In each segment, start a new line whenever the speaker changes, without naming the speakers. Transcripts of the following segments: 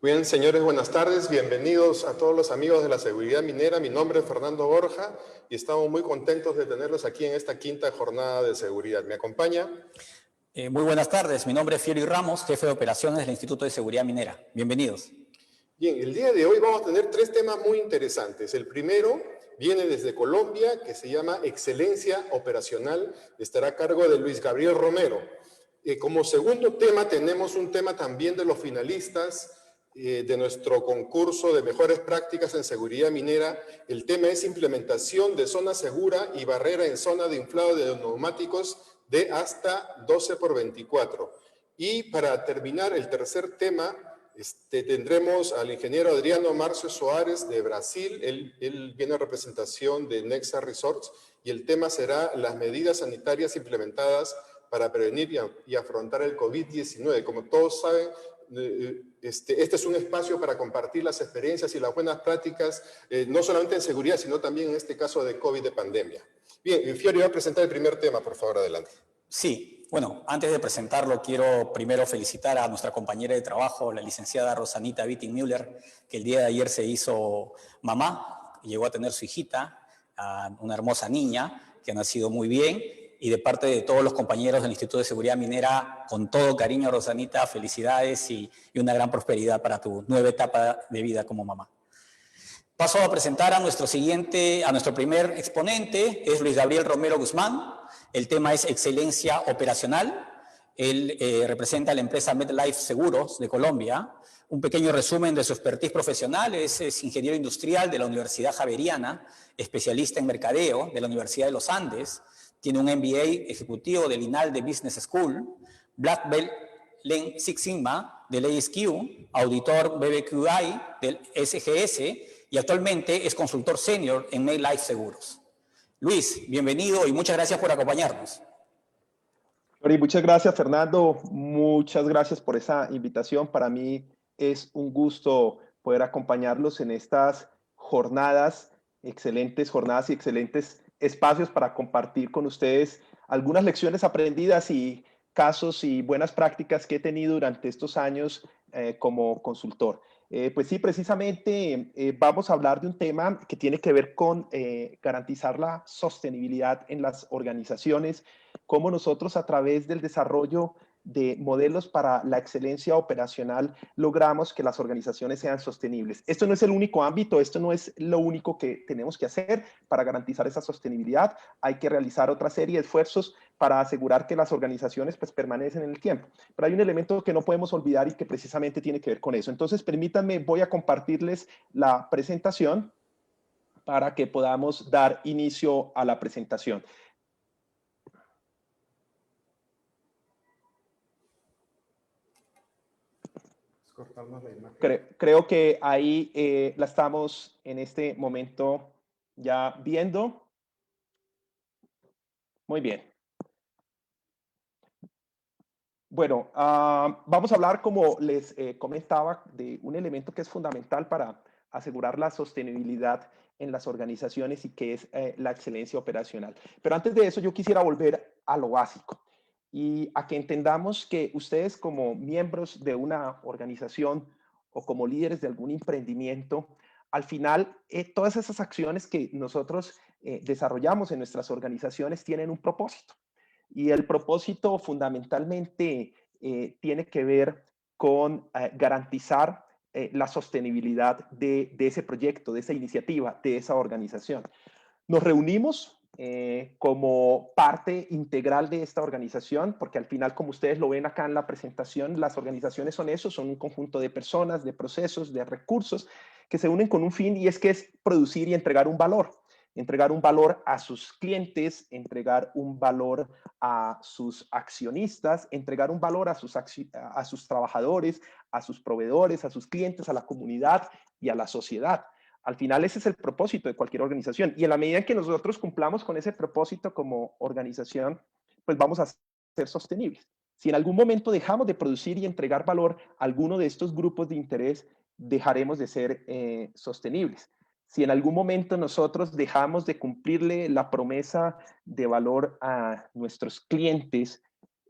Bien, señores, buenas tardes. Bienvenidos a todos los amigos de la seguridad minera. Mi nombre es Fernando Borja y estamos muy contentos de tenerlos aquí en esta quinta jornada de seguridad. ¿Me acompaña?
Muy buenas tardes. Mi nombre es Fiory Ramos, jefe de operaciones del Instituto de Seguridad Minera. Bienvenidos.
Bien, el día de hoy vamos a tener tres temas muy interesantes. El primero viene desde Colombia, que se llama Excelencia Operacional. Estará a cargo de Luis Gabriel Romero. Como segundo tema tenemos un tema también de los finalistas de nuestro concurso de mejores prácticas en seguridad minera. El tema es implementación de zona segura y barrera en zona de inflado de neumáticos de hasta 12×24. Y para terminar, el tercer tema, tendremos al ingeniero Adriano Marcio Soares de Brasil. Él viene a representación de Nexa Resorts y el tema será las medidas sanitarias implementadas para prevenir y afrontar el COVID-19. Como todos saben, este es un espacio para compartir las experiencias y las buenas prácticas, no solamente en seguridad, sino también en este caso de COVID, de pandemia. Bien, Fiory va a presentar el primer tema, por favor, adelante.
Sí, bueno, antes de presentarlo, quiero primero felicitar a nuestra compañera de trabajo, la licenciada Rosanita Witting-Müller, que el día de ayer se hizo mamá, llegó a tener su hijita, una hermosa niña, que ha nacido muy bien. Y de parte de todos los compañeros del Instituto de Seguridad Minera, con todo cariño, Rosanita, felicidades y una gran prosperidad para tu nueva etapa de vida como mamá. Paso a presentar a nuestro primer exponente, es Luis Gabriel Romero Guzmán. El tema es excelencia operacional. Él representa a la empresa MedLife Seguros de Colombia. Un pequeño resumen de su expertise profesional: es ingeniero industrial de la Universidad Javeriana, especialista en mercadeo de la Universidad de los Andes. Tiene un MBA ejecutivo del INALDE Business School, Black Belt Lean Six Sigma del ASQ, auditor BBQI del SGS y actualmente es consultor senior en MedLife Seguros. Luis, bienvenido y muchas gracias por acompañarnos.
Muchas gracias, Fernando. Muchas gracias por esa invitación. Para mí es un gusto poder acompañarlos en estas jornadas, excelentes jornadas y excelentes espacios para compartir con ustedes algunas lecciones aprendidas y casos y buenas prácticas que he tenido durante estos años como consultor. Pues sí, precisamente vamos a hablar de un tema que tiene que ver con garantizar la sostenibilidad en las organizaciones, cómo nosotros a través del desarrollo de modelos para la excelencia operacional logramos que las organizaciones sean sostenibles. Esto no es el único ámbito, esto no es lo único que tenemos que hacer para garantizar esa sostenibilidad. Hay que realizar otra serie de esfuerzos para asegurar que las organizaciones pues permanecen en el tiempo. Pero hay un elemento que no podemos olvidar y que precisamente tiene que ver con eso. Entonces, permítanme, voy a compartirles la presentación para que podamos dar inicio a la presentación. Creo que ahí la estamos en este momento ya viendo. Muy bien. Bueno, vamos a hablar, como les comentaba, de un elemento que es fundamental para asegurar la sostenibilidad en las organizaciones y que es la excelencia operacional. Pero antes de eso, yo quisiera volver a lo básico y a que entendamos que ustedes, como miembros de una organización o como líderes de algún emprendimiento, al final todas esas acciones que nosotros desarrollamos en nuestras organizaciones tienen un propósito. Y el propósito fundamentalmente tiene que ver con garantizar la sostenibilidad de ese proyecto, de esa iniciativa, de esa organización. Nos reunimos como parte integral de esta organización, porque al final, como ustedes lo ven acá en la presentación, las organizaciones son eso, son un conjunto de personas, de procesos, de recursos que se unen con un fin, y es que es producir y entregar un valor a sus clientes, entregar un valor a sus accionistas, entregar un valor a sus trabajadores, a sus proveedores, a sus clientes, a la comunidad y a la sociedad. Al final ese es el propósito de cualquier organización, y en la medida en que nosotros cumplamos con ese propósito como organización, pues vamos a ser sostenibles. Si en algún momento dejamos de producir y entregar valor a alguno de estos grupos de interés, dejaremos de ser sostenibles. Si en algún momento nosotros dejamos de cumplirle la promesa de valor a nuestros clientes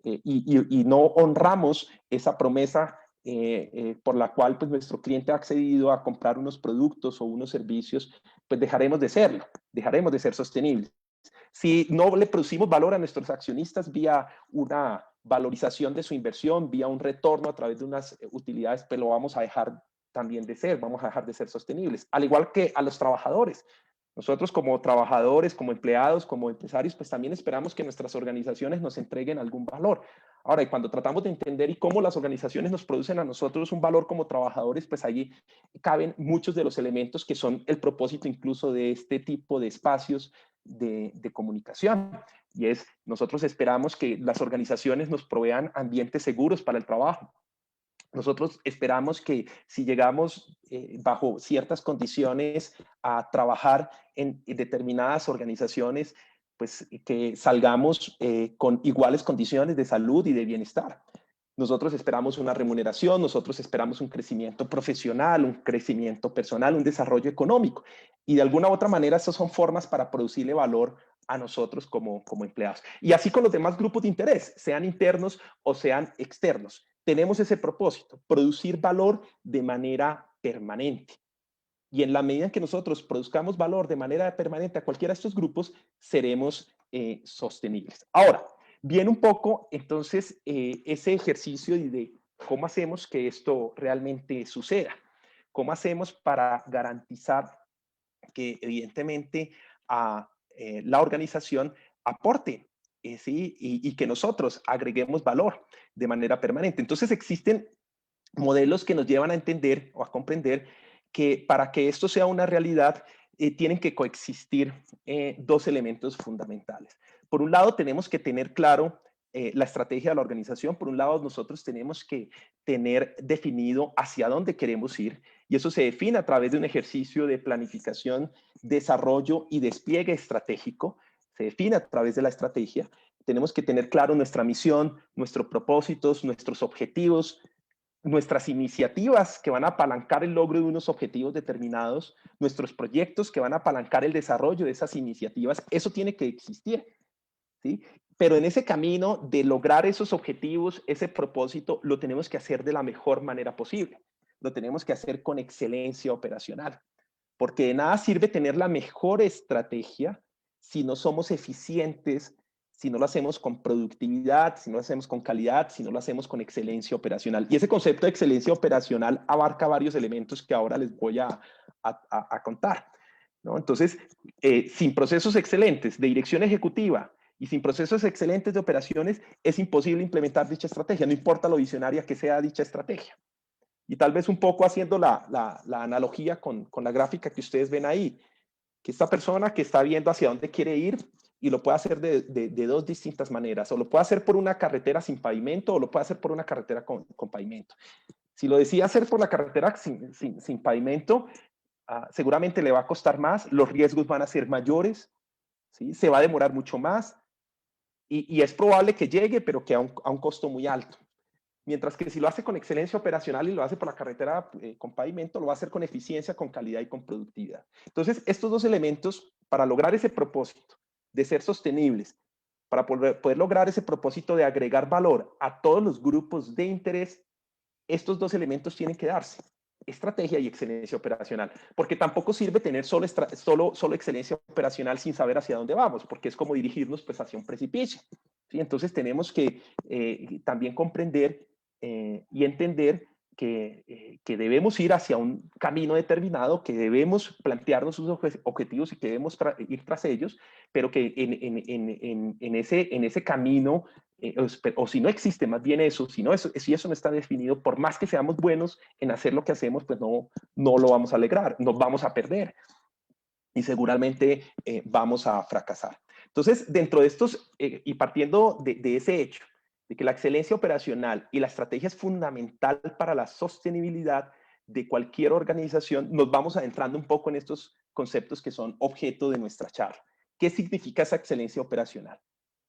y no honramos esa promesa, por la cual pues, nuestro cliente ha accedido a comprar unos productos o unos servicios, pues dejaremos de serlo, dejaremos de ser sostenibles. Si no le producimos valor a nuestros accionistas vía una valorización de su inversión, vía un retorno a través de unas utilidades, pues lo vamos a dejar también de ser, vamos a dejar de ser sostenibles. Al igual que a los trabajadores. Nosotros como trabajadores, como empleados, como empresarios, pues también esperamos que nuestras organizaciones nos entreguen algún valor. Ahora, y cuando tratamos de entender y cómo las organizaciones nos producen a nosotros un valor como trabajadores, pues allí caben muchos de los elementos que son el propósito incluso de este tipo de espacios de comunicación. Y es, nosotros esperamos que las organizaciones nos provean ambientes seguros para el trabajo. Nosotros esperamos que si llegamos bajo ciertas condiciones a trabajar en determinadas organizaciones, pues que salgamos con iguales condiciones de salud y de bienestar. Nosotros esperamos una remuneración, nosotros esperamos un crecimiento profesional, un crecimiento personal, un desarrollo económico. Y de alguna u otra manera, estas son formas para producirle valor a nosotros como empleados. Y así con los demás grupos de interés, sean internos o sean externos. Tenemos ese propósito, producir valor de manera permanente. Y en la medida en que nosotros produzcamos valor de manera permanente a cualquiera de estos grupos, seremos sostenibles. Ahora, viene un poco entonces ese ejercicio de cómo hacemos que esto realmente suceda. ¿Cómo hacemos para garantizar que evidentemente la organización aporte ¿sí? y que nosotros agreguemos valor de manera permanente? Entonces existen modelos que nos llevan a entender o a comprender que para que esto sea una realidad tienen que coexistir dos elementos fundamentales. Por un lado, tenemos que tener claro la estrategia de la organización. Por un lado, nosotros tenemos que tener definido hacia dónde queremos ir y eso se define a través de un ejercicio de planificación, desarrollo y despliegue estratégico. Se define a través de la estrategia. Tenemos que tener claro nuestra misión, nuestros propósitos, nuestros objetivos, nuestras iniciativas que van a apalancar el logro de unos objetivos determinados, nuestros proyectos que van a apalancar el desarrollo de esas iniciativas, eso tiene que existir, ¿sí? Pero en ese camino de lograr esos objetivos, ese propósito, lo tenemos que hacer de la mejor manera posible. Lo tenemos que hacer con excelencia operacional, porque de nada sirve tener la mejor estrategia si no somos eficientes, si no lo hacemos con productividad, si no lo hacemos con calidad, si no lo hacemos con excelencia operacional. Y ese concepto de excelencia operacional abarca varios elementos que ahora les voy a contar, ¿no? Entonces, sin procesos excelentes de dirección ejecutiva y sin procesos excelentes de operaciones, es imposible implementar dicha estrategia, no importa lo visionaria que sea dicha estrategia. Y tal vez un poco haciendo la analogía con la gráfica que ustedes ven ahí, que esta persona que está viendo hacia dónde quiere ir y lo puede hacer de dos distintas maneras, o lo puede hacer por una carretera sin pavimento o lo puede hacer por una carretera con pavimento. Si lo decide hacer por la carretera sin pavimento, seguramente le va a costar más, los riesgos van a ser mayores, ¿sí? Se va a demorar mucho más y es probable que llegue, pero que a un costo muy alto. Mientras que si lo hace con excelencia operacional y lo hace por la carretera con pavimento, lo va a hacer con eficiencia, con calidad y con productividad. Entonces, estos dos elementos, para lograr ese propósito de ser sostenibles, para poder lograr ese propósito de agregar valor a todos los grupos de interés, estos dos elementos tienen que darse. Estrategia y excelencia operacional, porque tampoco sirve tener solo excelencia operacional sin saber hacia dónde vamos, porque es como dirigirnos pues hacia un precipicio, ¿sí? Entonces tenemos que también comprender y entender que debemos ir hacia un camino determinado, que debemos plantearnos sus objetivos y que debemos ir tras ellos, pero que en ese camino o si no existe más bien eso, si eso no está definido, por más que seamos buenos en hacer lo que hacemos, pues no lo vamos a lograr, nos vamos a perder y seguramente vamos a fracasar. Entonces, dentro de estos, y partiendo de ese hecho, de que la excelencia operacional y la estrategia es fundamental para la sostenibilidad de cualquier organización, nos vamos adentrando un poco en estos conceptos que son objeto de nuestra charla. ¿Qué significa esa excelencia operacional?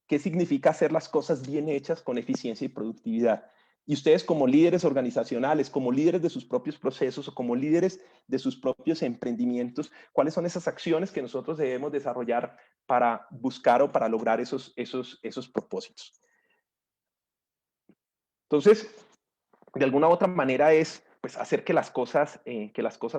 ¿Qué significa hacer las cosas bien hechas con eficiencia y productividad? Y ustedes como líderes organizacionales, como líderes de sus propios procesos o como líderes de sus propios emprendimientos, ¿cuáles son esas acciones que nosotros debemos desarrollar para buscar o para lograr esos propósitos? Entonces, de alguna u otra manera es pues, hacer que las cosas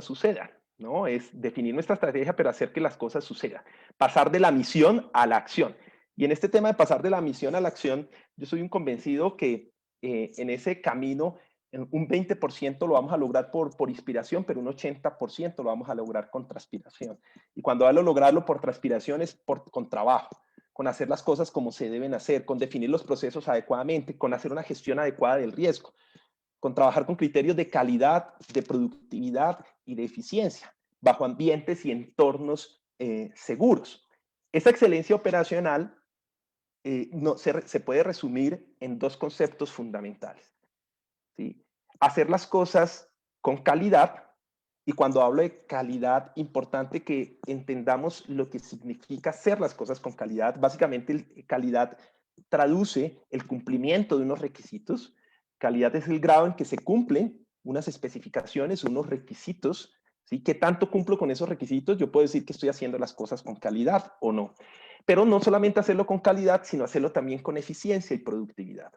sucedan, ¿no? Es definir nuestra estrategia, pero hacer que las cosas sucedan. Pasar de la misión a la acción. Y en este tema de pasar de la misión a la acción, yo soy un convencido que en ese camino un 20% lo vamos a lograr por inspiración, pero un 80% lo vamos a lograr con transpiración. Y cuando hablo de lograrlo por transpiración es con trabajo, con hacer las cosas como se deben hacer, con definir los procesos adecuadamente, con hacer una gestión adecuada del riesgo, con trabajar con criterios de calidad, de productividad y de eficiencia, bajo ambientes y entornos seguros. Esta excelencia operacional se puede resumir en dos conceptos fundamentales, ¿sí? Hacer las cosas con calidad, y cuando hablo de calidad, importante que entendamos lo que significa hacer las cosas con calidad. Básicamente, calidad traduce el cumplimiento de unos requisitos. Calidad es el grado en que se cumplen unas especificaciones, unos requisitos, ¿sí? ¿Qué tanto cumplo con esos requisitos? Yo puedo decir que estoy haciendo las cosas con calidad o no. Pero no solamente hacerlo con calidad, sino hacerlo también con eficiencia y productividad.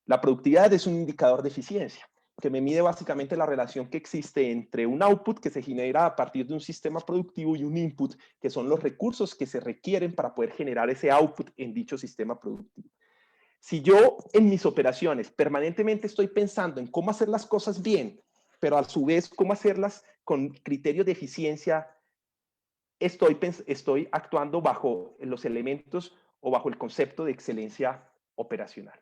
La productividad es un indicador de eficiencia que me mide básicamente la relación que existe entre un output que se genera a partir de un sistema productivo y un input, que son los recursos que se requieren para poder generar ese output en dicho sistema productivo. Si yo en mis operaciones permanentemente estoy pensando en cómo hacer las cosas bien, pero a su vez cómo hacerlas con criterios de eficiencia, estoy actuando bajo los elementos o bajo el concepto de excelencia operacional.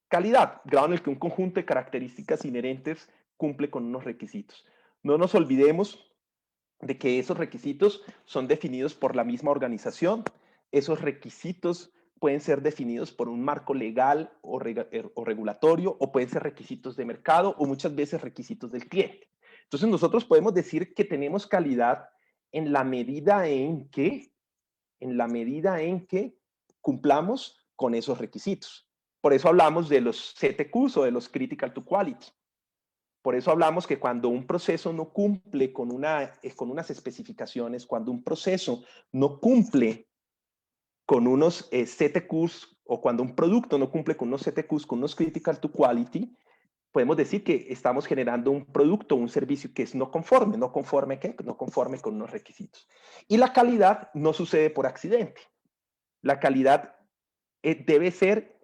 Calidad, grado en el que un conjunto de características inherentes cumple con unos requisitos. No nos olvidemos de que esos requisitos son definidos por la misma organización. Esos requisitos pueden ser definidos por un marco legal o regulatorio, o pueden ser requisitos de mercado, o muchas veces requisitos del cliente. Entonces nosotros podemos decir que tenemos calidad en la medida en que cumplamos con esos requisitos. Por eso hablamos de los CTQs o de los Critical to Quality. Por eso hablamos que cuando un proceso no cumple con unas especificaciones, cuando un proceso no cumple con unos CTQs, o cuando un producto no cumple con unos CTQs, con unos Critical to Quality, podemos decir que estamos generando un producto o un servicio que es no conforme. ¿No conforme qué? No conforme con unos requisitos. Y la calidad no sucede por accidente. La calidad debe ser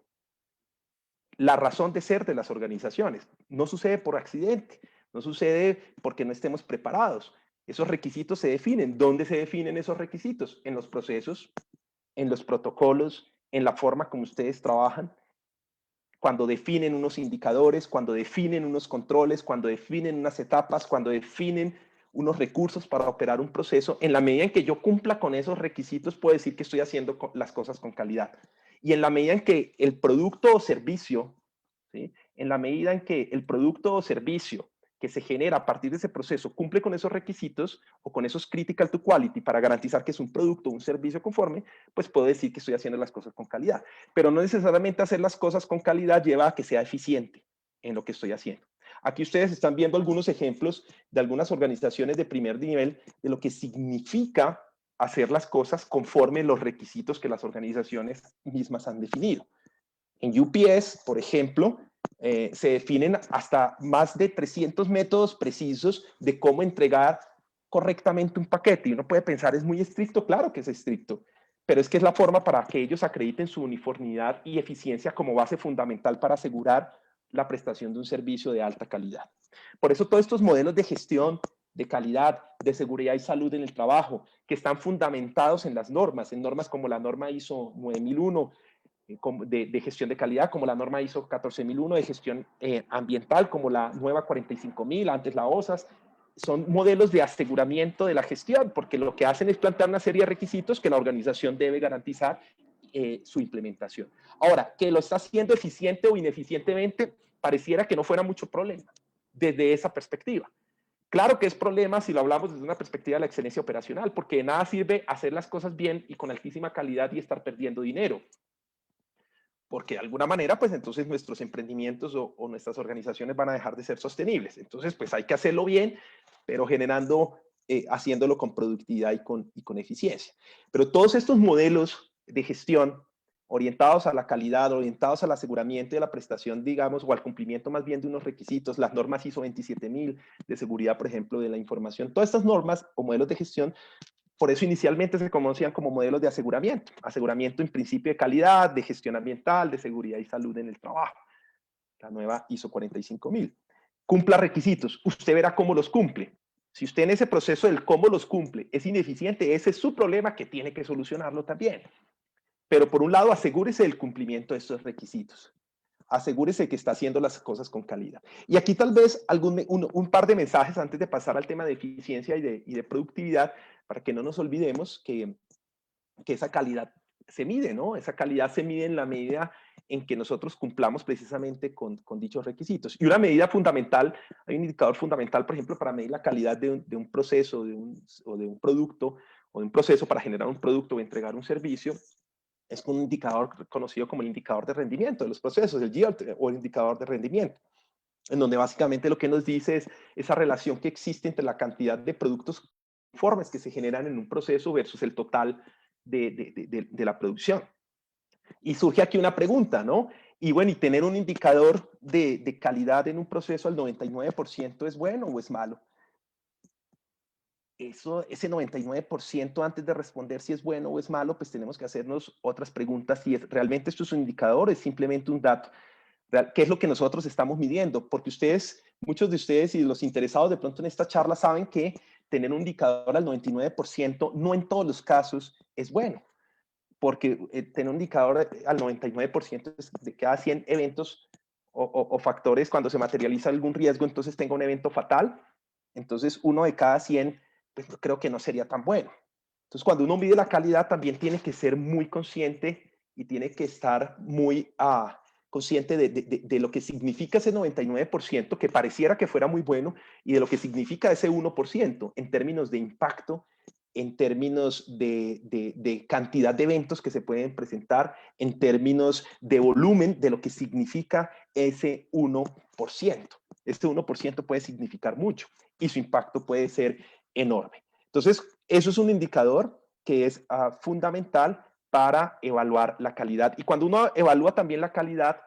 la razón de ser de las organizaciones. No sucede por accidente, no sucede porque no estemos preparados. Esos requisitos se definen. ¿Dónde se definen esos requisitos? En los procesos, en los protocolos, en la forma como ustedes trabajan, cuando definen unos indicadores, cuando definen unos controles, cuando definen unas etapas, cuando definen unos recursos para operar un proceso. En la medida en que yo cumpla con esos requisitos, puedo decir que estoy haciendo las cosas con calidad. Y en la medida en que el producto o servicio, ¿sí? En la medida en que el producto o servicio que se genera a partir de ese proceso cumple con esos requisitos o con esos critical to quality para garantizar que es un producto o un servicio conforme, pues puedo decir que estoy haciendo las cosas con calidad. Pero no necesariamente hacer las cosas con calidad lleva a que sea eficiente en lo que estoy haciendo. Aquí ustedes están viendo algunos ejemplos de algunas organizaciones de primer nivel de lo que significa hacer las cosas conforme los requisitos que las organizaciones mismas han definido. En UPS, por ejemplo, se definen hasta más de 300 métodos precisos de cómo entregar correctamente un paquete. Y uno puede pensar, ¿es muy estricto? Claro que es estricto, pero es que es la forma para que ellos acrediten su uniformidad y eficiencia como base fundamental para asegurar la prestación de un servicio de alta calidad. Por eso todos estos modelos de gestión, de calidad, de seguridad y salud en el trabajo, que están fundamentados en las normas, en normas como la norma ISO 9001, de gestión de calidad, como la norma ISO 14001 de gestión ambiental, como la nueva 45000, antes la OSAS, son modelos de aseguramiento de la gestión, porque lo que hacen es plantear una serie de requisitos que la organización debe garantizar su implementación. Ahora, que lo está haciendo eficiente o ineficientemente, pareciera que no fuera mucho problema desde esa perspectiva. Claro que es problema si lo hablamos desde una perspectiva de la excelencia operacional, porque de nada sirve hacer las cosas bien y con altísima calidad y estar perdiendo dinero. Porque de alguna manera, pues entonces nuestros emprendimientos o nuestras organizaciones van a dejar de ser sostenibles. Entonces, pues hay que hacerlo bien, pero haciéndolo con productividad y con eficiencia. Pero todos estos modelos de gestión orientados a la calidad, orientados al aseguramiento y a la prestación, digamos, o al cumplimiento más bien de unos requisitos, las normas ISO 27000 de seguridad, por ejemplo, de la información. Todas estas normas o modelos de gestión, por eso inicialmente se conocían como modelos de aseguramiento. Aseguramiento en principio de calidad, de gestión ambiental, de seguridad y salud en el trabajo. La nueva ISO 45000. Cumpla requisitos. Usted verá cómo los cumple. Si usted en ese proceso del cómo los cumple es ineficiente, ese es su problema que tiene que solucionarlo también. Pero por un lado, asegúrese del cumplimiento de estos requisitos. Asegúrese que está haciendo las cosas con calidad. Y aquí tal vez un par de mensajes antes de pasar al tema de eficiencia y de productividad, para que no nos olvidemos que esa calidad se mide, ¿no? Esa calidad se mide en la medida en que nosotros cumplamos precisamente con dichos requisitos. Y una medida fundamental, hay un indicador fundamental, por ejemplo, para medir la calidad de un proceso o de un producto, o de un proceso para generar un producto o entregar un servicio, es un indicador conocido como el indicador de rendimiento de los procesos, el yield o el indicador de rendimiento, en donde básicamente lo que nos dice es esa relación que existe entre la cantidad de productos conformes que se generan en un proceso versus el total de la producción. Y surge aquí una pregunta, ¿no? Y bueno, ¿y tener un indicador de calidad en un proceso al 99% es bueno o es malo? Ese 99% antes de responder si es bueno o es malo, pues tenemos que hacernos otras preguntas. Si realmente esto es un indicador, es simplemente un dato. ¿Qué es lo que nosotros estamos midiendo? Porque muchos de ustedes y los interesados de pronto en esta charla saben que tener un indicador al 99% no en todos los casos es bueno. Porque tener un indicador al 99% de cada 100 eventos o factores, cuando se materializa algún riesgo, entonces tenga un evento fatal. Entonces, uno de cada 100, pues creo que no sería tan bueno. Entonces, cuando uno mide la calidad, también tiene que ser muy consciente y tiene que estar muy consciente de lo que significa ese 99%, que pareciera que fuera muy bueno, y de lo que significa ese 1% en términos de impacto, en términos de cantidad de eventos que se pueden presentar, en términos de volumen, de lo que significa ese 1%. Este 1% puede significar mucho y su impacto puede ser enorme. Entonces, eso es un indicador que es fundamental para evaluar la calidad. Y cuando uno evalúa también la calidad,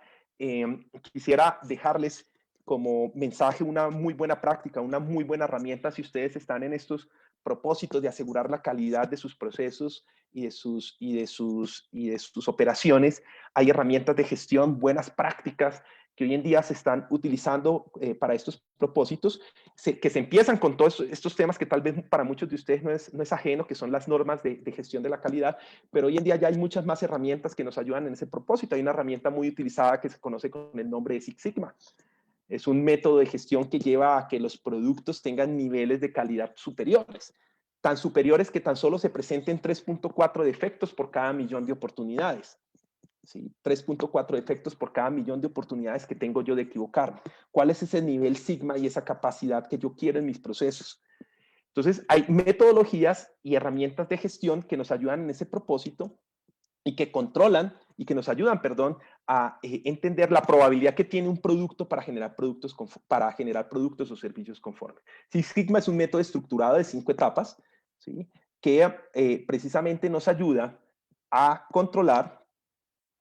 quisiera dejarles como mensaje una muy buena práctica, una muy buena herramienta si ustedes están en estos propósitos de asegurar la calidad de sus procesos y de sus operaciones. Hay herramientas de gestión, buenas prácticas que hoy en día se están utilizando para estos propósitos, que se empiezan con todos estos temas que tal vez para muchos de ustedes no es ajeno, que son las normas de gestión de la calidad, pero hoy en día ya hay muchas más herramientas que nos ayudan en ese propósito. Hay una herramienta muy utilizada que se conoce con el nombre de Six Sigma. Es un método de gestión que lleva a que los productos tengan niveles de calidad superiores, tan superiores que tan solo se presenten 3.4 defectos por cada millón de oportunidades. ¿Sí? 3.4 defectos por cada millón de oportunidades que tengo yo de equivocarme. ¿Cuál es ese nivel sigma y esa capacidad que yo quiero en mis procesos? Entonces, hay metodologías y herramientas de gestión que nos ayudan en ese propósito y que controlan y que nos ayudan, perdón, a entender la probabilidad que tiene un producto para generar productos o servicios conformes. Six Sigma es un método estructurado de 5 etapas, ¿sí? Que precisamente nos ayuda a controlar,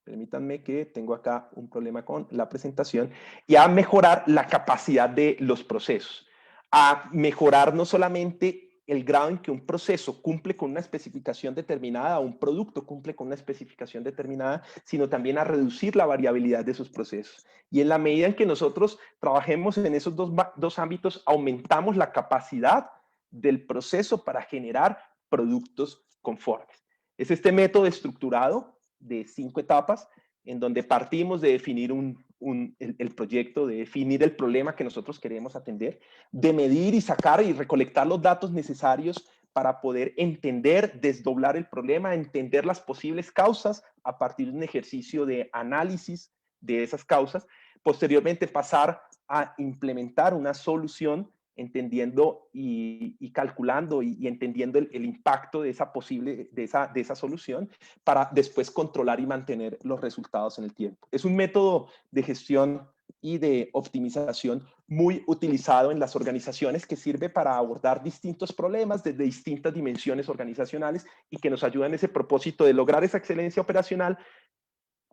permítanme que tengo acá un problema con la presentación, y a mejorar la capacidad de los procesos, a mejorar no solamente el grado en que un proceso cumple con una especificación determinada, un producto cumple con una especificación determinada, sino también a reducir la variabilidad de sus procesos. Y en la medida en que nosotros trabajemos en esos dos ámbitos, aumentamos la capacidad del proceso para generar productos conformes. Es este método estructurado de 5 etapas en donde partimos de definir el proyecto, de definir el problema que nosotros queremos atender, de medir y sacar y recolectar los datos necesarios para poder entender, desdoblar el problema, entender las posibles causas a partir de un ejercicio de análisis de esas causas, posteriormente pasar a implementar una solución entendiendo y calculando y entendiendo el impacto de esa solución para después controlar y mantener los resultados en el tiempo. Es un método de gestión y de optimización muy utilizado en las organizaciones que sirve para abordar distintos problemas desde distintas dimensiones organizacionales y que nos ayuda en ese propósito de lograr esa excelencia operacional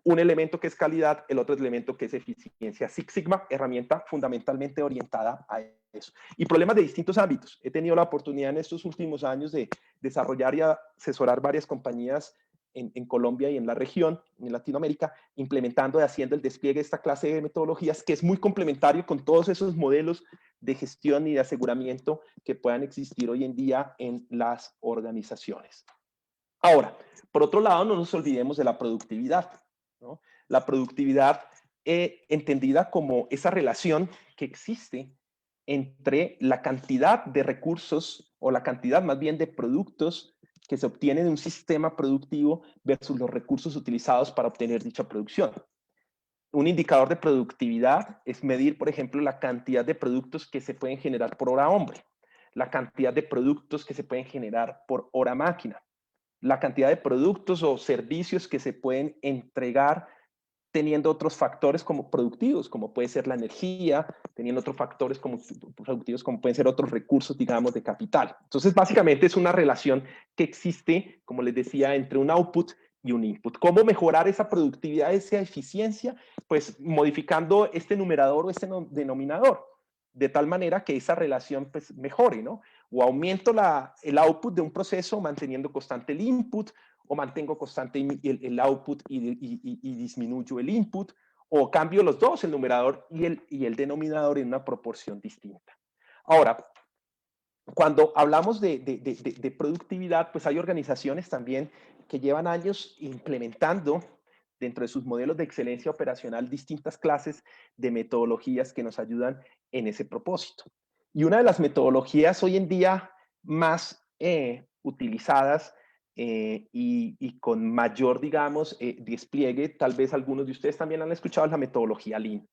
un elemento que es calidad, el otro elemento que es eficiencia. Six Sigma, herramienta fundamentalmente orientada a eso. Y problemas de distintos ámbitos. He tenido la oportunidad en estos últimos años de desarrollar y asesorar varias compañías en Colombia y en la región, en Latinoamérica, implementando y haciendo el despliegue de esta clase de metodologías que es muy complementario con todos esos modelos de gestión y de aseguramiento que puedan existir hoy en día en las organizaciones. Ahora, por otro lado, no nos olvidemos de la productividad, ¿no? La productividad entendida como esa relación que existe entre la cantidad de recursos o la cantidad más bien de productos que se obtiene de un sistema productivo versus los recursos utilizados para obtener dicha producción. Un indicador de productividad es medir, por ejemplo, la cantidad de productos que se pueden generar por hora hombre, la cantidad de productos que se pueden generar por hora máquina, la cantidad de productos o servicios que se pueden entregar teniendo otros factores como productivos, como puede ser la energía, teniendo otros factores como productivos, como pueden ser otros recursos, digamos, de capital. Entonces, básicamente es una relación que existe, como les decía, entre un output y un input. ¿Cómo mejorar esa productividad, esa eficiencia? Pues modificando este numerador o este denominador, de tal manera que esa relación pues, mejore, ¿no? O aumento el output de un proceso manteniendo constante el input, o mantengo constante el output y disminuyo el input, o cambio los dos, el numerador y el denominador en una proporción distinta. Ahora, cuando hablamos de productividad, pues hay organizaciones también que llevan años implementando dentro de sus modelos de excelencia operacional distintas clases de metodologías que nos ayudan en ese propósito. Y una de las metodologías hoy en día más utilizadas y con mayor, digamos, despliegue, tal vez algunos de ustedes también han escuchado la metodología Lean,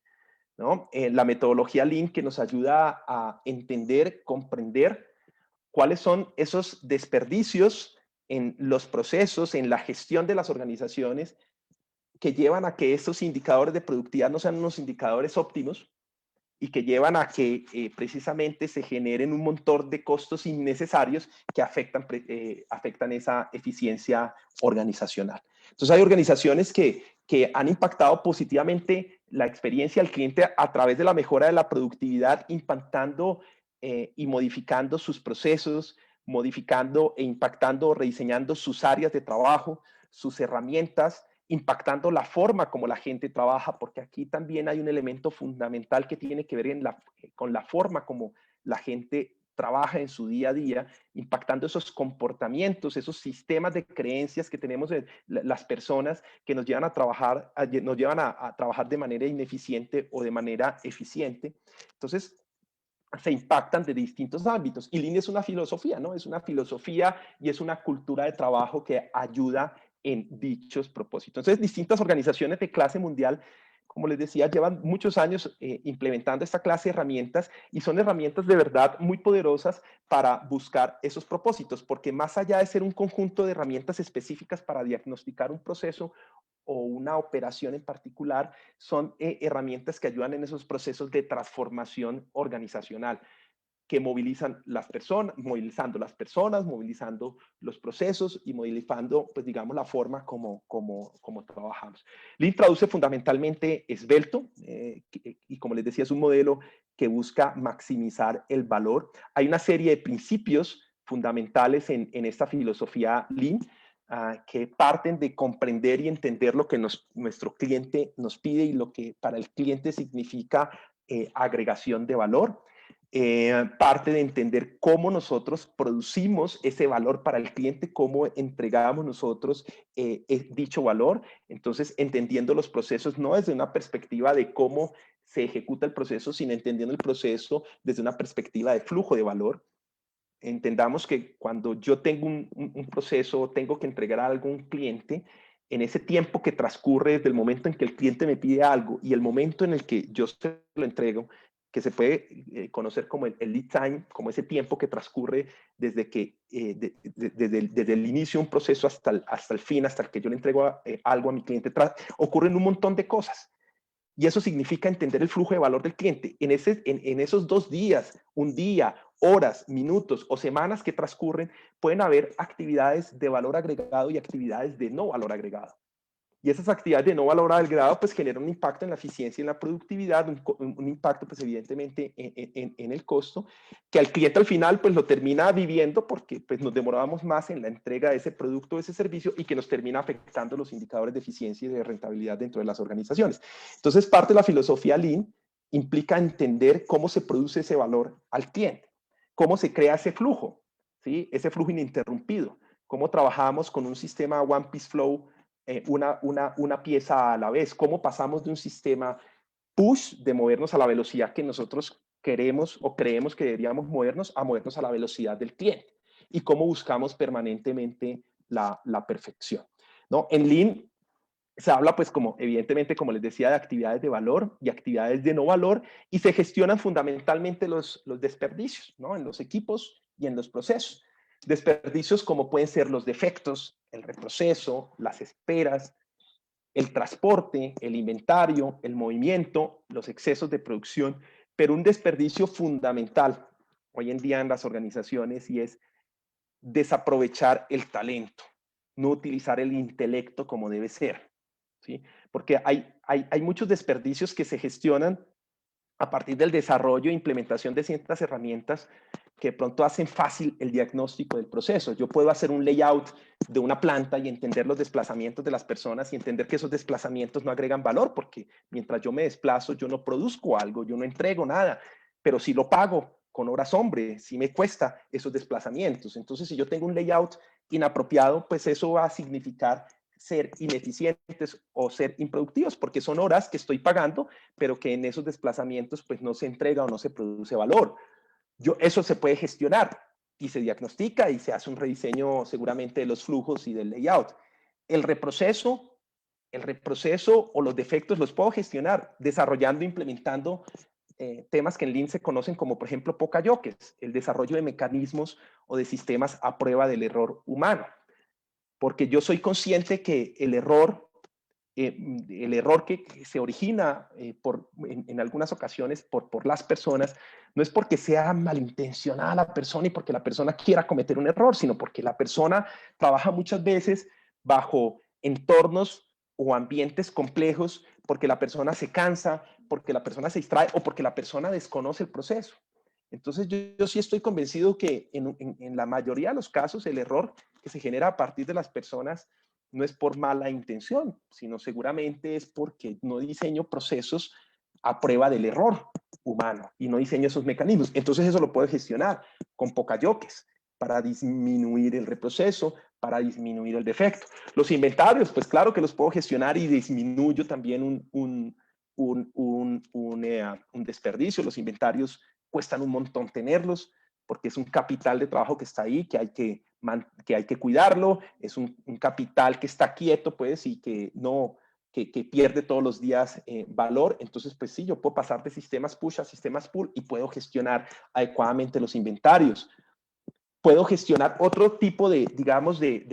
¿no? La metodología Lean que nos ayuda a entender, comprender cuáles son esos desperdicios en los procesos, en la gestión de las organizaciones que llevan a que estos indicadores de productividad no sean unos indicadores óptimos y que llevan a que precisamente se generen un montón de costos innecesarios que afectan esa eficiencia organizacional. Entonces hay organizaciones que han impactado positivamente la experiencia del cliente a través de la mejora de la productividad, impactando y modificando sus procesos, modificando e impactando, rediseñando sus áreas de trabajo, sus herramientas, impactando la forma como la gente trabaja, porque aquí también hay un elemento fundamental que tiene que ver con la forma como la gente trabaja en su día a día, impactando esos comportamientos, esos sistemas de creencias que tenemos en las personas que nos llevan a trabajar, a trabajar de manera ineficiente o de manera eficiente. Entonces, se impactan de distintos ámbitos. Y Lean es una filosofía, ¿no? Es una filosofía y es una cultura de trabajo que ayuda en dichos propósitos. Entonces, distintas organizaciones de clase mundial, como les decía, llevan muchos años implementando esta clase de herramientas y son herramientas de verdad muy poderosas para buscar esos propósitos, porque más allá de ser un conjunto de herramientas específicas para diagnosticar un proceso o una operación en particular, son herramientas que ayudan en esos procesos de transformación organizacional que movilizando las personas, movilizando los procesos y movilizando, pues digamos, la forma como trabajamos. Lean traduce fundamentalmente esbelto y como les decía, es un modelo que busca maximizar el valor. Hay una serie de principios fundamentales en esta filosofía Lean que parten de comprender y entender lo que nuestro cliente nos pide y lo que para el cliente significa agregación de valor. Parte de entender cómo nosotros producimos ese valor para el cliente, cómo entregamos nosotros dicho valor. Entonces, entendiendo los procesos no desde una perspectiva de cómo se ejecuta el proceso, sino entendiendo el proceso desde una perspectiva de flujo de valor. Entendamos que cuando yo tengo un proceso, tengo que entregar algo a un cliente, en ese tiempo que transcurre desde el momento en que el cliente me pide algo y el momento en el que yo se lo entrego, que se puede conocer como el lead time, como ese tiempo que transcurre desde que desde el inicio de un proceso hasta el fin, hasta el que yo le entrego algo a mi cliente, ocurren un montón de cosas. Y eso significa entender el flujo de valor del cliente. En esos 2 días, un día, horas, minutos o semanas que transcurren, pueden haber actividades de valor agregado y actividades de no valor agregado. Y esas actividades de no valor agregado pues generan un impacto en la eficiencia y en la productividad, un impacto pues evidentemente en el costo, que al cliente al final pues lo termina viviendo porque pues nos demorábamos más en la entrega de ese producto o ese servicio y que nos termina afectando los indicadores de eficiencia y de rentabilidad dentro de las organizaciones. Entonces parte de la filosofía Lean implica entender cómo se produce ese valor al cliente, cómo se crea ese flujo, ¿sí? Ese flujo ininterrumpido, cómo trabajamos con un sistema One Piece Flow, una pieza a la vez, cómo pasamos de un sistema push de movernos a la velocidad que nosotros queremos o creemos que deberíamos movernos a movernos a la velocidad del cliente y cómo buscamos permanentemente la perfección, ¿no? En Lean se habla pues como evidentemente como les decía de actividades de valor y actividades de no valor y se gestionan fundamentalmente los desperdicios, ¿no? En los equipos y en los procesos. Desperdicios como pueden ser los defectos, el reproceso, las esperas, el transporte, el inventario, el movimiento, los excesos de producción, pero un desperdicio fundamental hoy en día en las organizaciones y es desaprovechar el talento, no utilizar el intelecto como debe ser, ¿sí? Porque hay muchos desperdicios que se gestionan a partir del desarrollo e implementación de ciertas herramientas que de pronto hacen fácil el diagnóstico del proceso. Yo puedo hacer un layout de una planta y entender los desplazamientos de las personas y entender que esos desplazamientos no agregan valor, porque mientras yo me desplazo, yo no produzco algo, yo no entrego nada, pero si lo pago con horas hombre, si me cuesta esos desplazamientos. Entonces, si yo tengo un layout inapropiado, pues eso va a significar ser ineficientes o ser improductivos, porque son horas que estoy pagando, pero que en esos desplazamientos pues no se entrega o no se produce valor. Eso se puede gestionar y se diagnostica y se hace un rediseño seguramente de los flujos y del layout. El reproceso o los defectos los puedo gestionar desarrollando, implementando temas que en Lean se conocen como, por ejemplo, pokayokes, el desarrollo de mecanismos o de sistemas a prueba del error humano. Porque yo soy consciente que el error que se origina en algunas ocasiones por las personas, no es porque sea malintencionada la persona y porque la persona quiera cometer un error, sino porque la persona trabaja muchas veces bajo entornos o ambientes complejos, porque la persona se cansa, porque la persona se distrae o porque la persona desconoce el proceso. Entonces yo sí estoy convencido que en la mayoría de los casos el error que se genera a partir de las personas no es por mala intención, sino seguramente es porque no diseño procesos a prueba del error humano y no diseño esos mecanismos. Entonces eso lo puedo gestionar con pokayokes para disminuir el reproceso, para disminuir el defecto. Los inventarios, pues claro que los puedo gestionar y disminuyo también un desperdicio. Los inventarios cuestan un montón tenerlos porque es un capital de trabajo que está ahí, que hay que cuidarlo, es un capital que está quieto, pues, y que no, que pierde todos los días valor. Entonces, pues sí, yo puedo pasar de sistemas push a sistemas pull y puedo gestionar adecuadamente los inventarios. Puedo gestionar otro tipo de, digamos, de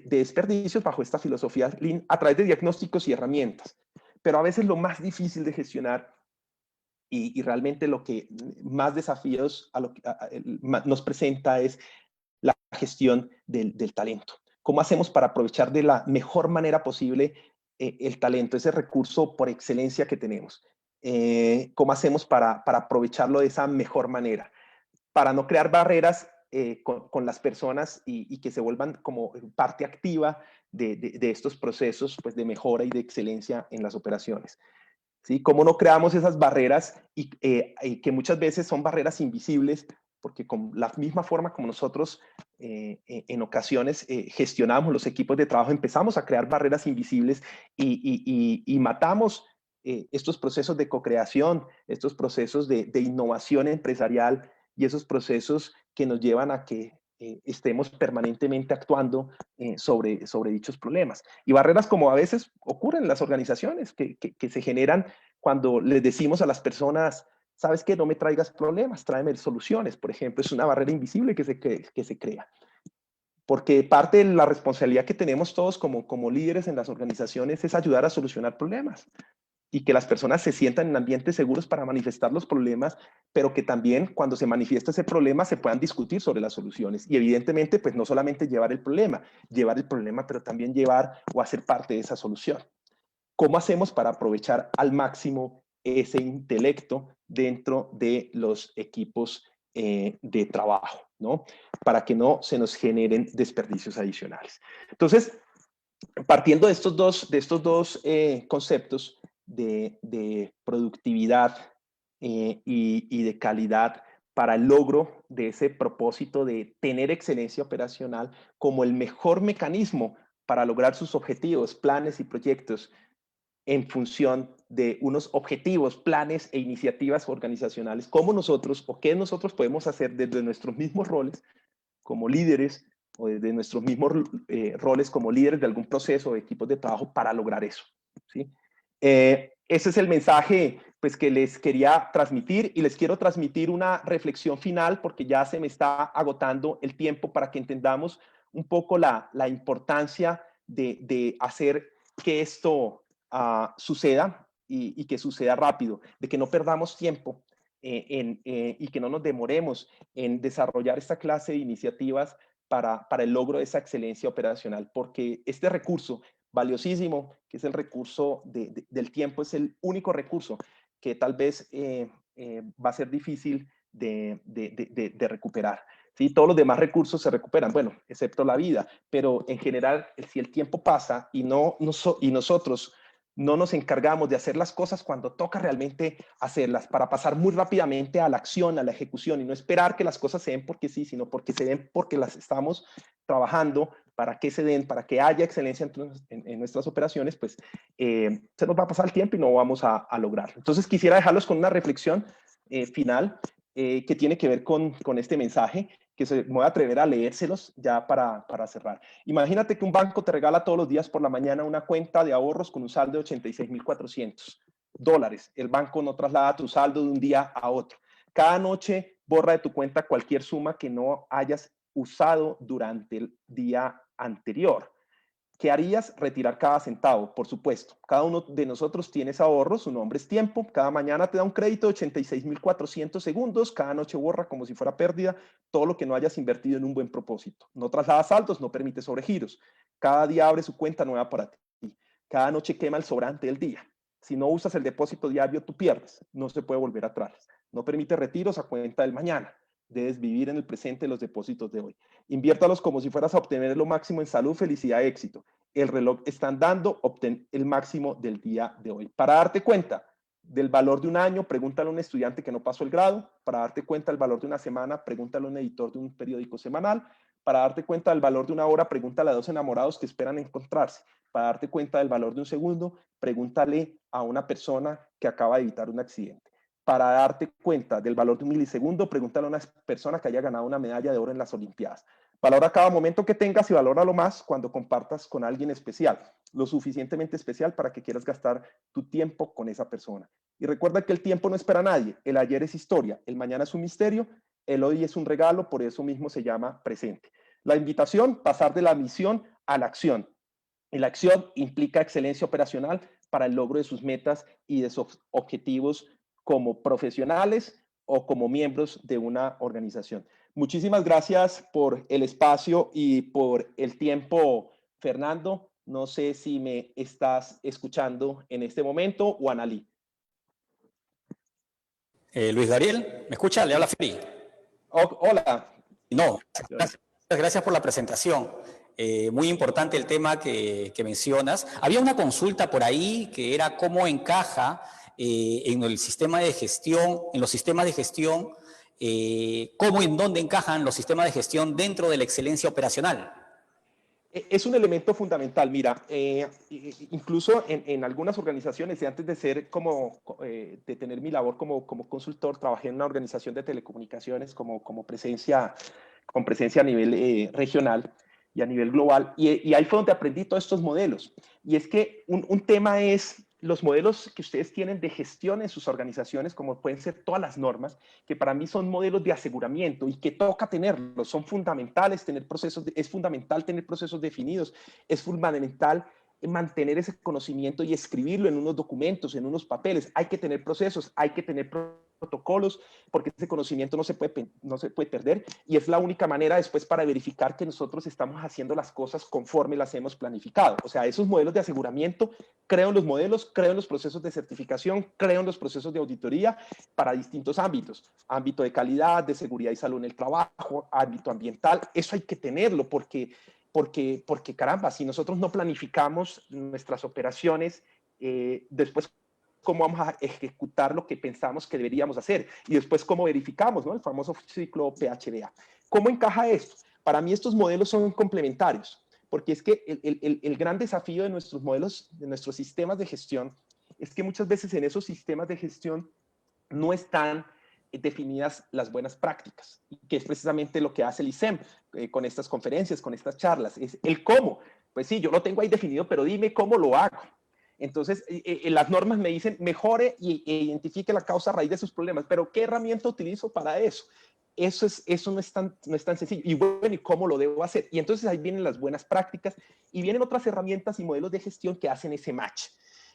desperdicios bajo esta filosofía Lean a través de diagnósticos y herramientas. Pero a veces lo más difícil de gestionar y realmente lo que más desafíos nos presenta es la gestión del talento. ¿Cómo hacemos para aprovechar de la mejor manera posible el talento, ese recurso por excelencia que tenemos? ¿Cómo hacemos para aprovecharlo de esa mejor manera? Para no crear barreras con las personas y que se vuelvan como parte activa de estos procesos pues, de mejora y de excelencia en las operaciones. ¿Sí? ¿Cómo no creamos esas barreras y que muchas veces son barreras invisibles? Porque con la misma forma como nosotros en ocasiones gestionamos los equipos de trabajo, empezamos a crear barreras invisibles y matamos estos procesos de co-creación, estos procesos de innovación empresarial y esos procesos que nos llevan a que estemos permanentemente actuando sobre dichos problemas. Y barreras como a veces ocurren en las organizaciones, que se generan cuando les decimos a las personas, ¿sabes qué? No me traigas problemas, tráeme soluciones. Por ejemplo, es una barrera invisible que se crea. Porque parte de la responsabilidad que tenemos todos como líderes en las organizaciones es ayudar a solucionar problemas. y que las personas se sientan en ambientes seguros para manifestar los problemas, pero que también cuando se manifiesta ese problema se puedan discutir sobre las soluciones. Y evidentemente, pues no solamente llevar el problema, pero también llevar o hacer parte de esa solución. ¿Cómo hacemos para aprovechar al máximo ese intelecto dentro de los equipos de trabajo, ¿no? Para que no se nos generen desperdicios adicionales. Entonces, partiendo de estos dos conceptos de productividad y de calidad para el logro de ese propósito de tener excelencia operacional como el mejor mecanismo para lograr sus objetivos, planes y proyectos en función de unos objetivos, planes e iniciativas organizacionales, cómo nosotros o qué nosotros podemos hacer desde nuestros mismos roles como líderes o desde nuestros mismos roles como líderes de algún proceso o equipos de trabajo para lograr eso, ¿sí? Ese es el mensaje pues, que les quería transmitir y les quiero transmitir una reflexión final porque ya se me está agotando el tiempo para que entendamos un poco la importancia de hacer que esto suceda y que suceda rápido, de que no perdamos tiempo y que no nos demoremos en desarrollar esta clase de iniciativas para el logro de esa excelencia operacional, porque este recurso valiosísimo, que es el recurso del tiempo, es el único recurso que tal vez va a ser difícil de recuperar. ¿Sí? Todos los demás recursos se recuperan, bueno, excepto la vida, pero en general, si el tiempo pasa y nosotros no nos encargamos de hacer las cosas cuando toca realmente hacerlas, para pasar muy rápidamente a la acción, a la ejecución, y no esperar que las cosas se den porque sí, sino porque se den porque las estamos trabajando para que se den, para que haya excelencia en nuestras operaciones, pues se nos va a pasar el tiempo y no vamos a lograrlo. Entonces quisiera dejarlos con una reflexión final que tiene que ver con este mensaje, que me voy a atrever a leérselos ya para cerrar. Imagínate que un banco te regala todos los días por la mañana una cuenta de ahorros con un saldo de $86,400. El banco no traslada tu saldo de un día a otro. Cada noche borra de tu cuenta cualquier suma que no hayas usado durante el día anterior. ¿Qué harías? Retirar cada centavo, por supuesto. Cada uno de nosotros tiene ese ahorro, su nombre es tiempo. Cada mañana te da un crédito de 86,400 segundos. Cada noche borra como si fuera pérdida todo lo que no hayas invertido en un buen propósito. No trasladas saldos, no permite sobregiros. Cada día abre su cuenta nueva para ti. Cada noche quema el sobrante del día. Si no usas el depósito diario, tú pierdes. No se puede volver atrás. No permite retiros a cuenta del mañana. Debes vivir en el presente de los depósitos de hoy. Inviértalos como si fueras a obtener lo máximo en salud, felicidad y éxito. El reloj está dando, obtén el máximo del día de hoy. Para darte cuenta del valor de un año, pregúntale a un estudiante que no pasó el grado. Para darte cuenta del valor de una semana, pregúntale a un editor de un periódico semanal. Para darte cuenta del valor de una hora, pregúntale a dos enamorados que esperan encontrarse. Para darte cuenta del valor de un segundo, pregúntale a una persona que acaba de evitar un accidente. Para darte cuenta del valor de un milisegundo, pregúntale a una persona que haya ganado una medalla de oro en las Olimpiadas. Valora cada momento que tengas y valóralo más cuando compartas con alguien especial, lo suficientemente especial para que quieras gastar tu tiempo con esa persona. Y recuerda que el tiempo no espera a nadie, el ayer es historia, el mañana es un misterio, el hoy es un regalo, por eso mismo se llama presente. La invitación, pasar de la misión a la acción. Y la acción implica excelencia operacional para el logro de sus metas y de sus objetivos como profesionales o como miembros de una organización. Muchísimas gracias por el espacio y por el tiempo, Fernando. No sé si me estás escuchando en este momento o Analí.
Luis Gabriel, ¿me escucha? Le habla Feli.
Hola.
No, gracias por la presentación. Muy importante el tema que mencionas. Había una consulta por ahí que era cómo encaja en el sistema de gestión, en los sistemas de gestión, cómo y en dónde encajan los sistemas de gestión dentro de la excelencia operacional.
Es un elemento fundamental. Mira, incluso en algunas organizaciones, y antes de ser de tener mi labor como consultor, trabajé en una organización de telecomunicaciones con presencia a nivel regional y a nivel global. Y ahí fue donde aprendí todos estos modelos. Y es que un tema es los modelos que ustedes tienen de gestión en sus organizaciones, como pueden ser todas las normas, que para mí son modelos de aseguramiento y que toca tenerlos, son fundamentales es fundamental tener procesos definidos, es fundamental mantener ese conocimiento y escribirlo en unos documentos, en unos papeles. Hay que tener procesos, hay que tener protocolos, porque ese conocimiento no se puede perder, y es la única manera después para verificar que nosotros estamos haciendo las cosas conforme las hemos planificado. O sea, esos modelos de aseguramiento, creo en los modelos, creo en los procesos de certificación, creo en los procesos de auditoría para distintos ámbitos. Ámbito de calidad, de seguridad y salud en el trabajo, ámbito ambiental. Eso hay que tenerlo porque caramba, si nosotros no planificamos nuestras operaciones, después cómo vamos a ejecutar lo que pensamos que deberíamos hacer, y después cómo verificamos, ¿no? El famoso ciclo PHBA. ¿Cómo encaja esto? Para mí estos modelos son complementarios, porque es que el gran desafío de nuestros modelos, de nuestros sistemas de gestión, es que muchas veces en esos sistemas de gestión no están definidas las buenas prácticas, que es precisamente lo que hace el ISEM con estas conferencias, con estas charlas, es el cómo. Pues sí, yo lo tengo ahí definido, pero dime cómo lo hago. Entonces, las normas me dicen mejore e identifique la causa raíz de sus problemas, pero ¿qué herramienta utilizo para eso? Eso no es tan sencillo. Y bueno, ¿y cómo lo debo hacer? Y entonces ahí vienen las buenas prácticas y vienen otras herramientas y modelos de gestión que hacen ese match.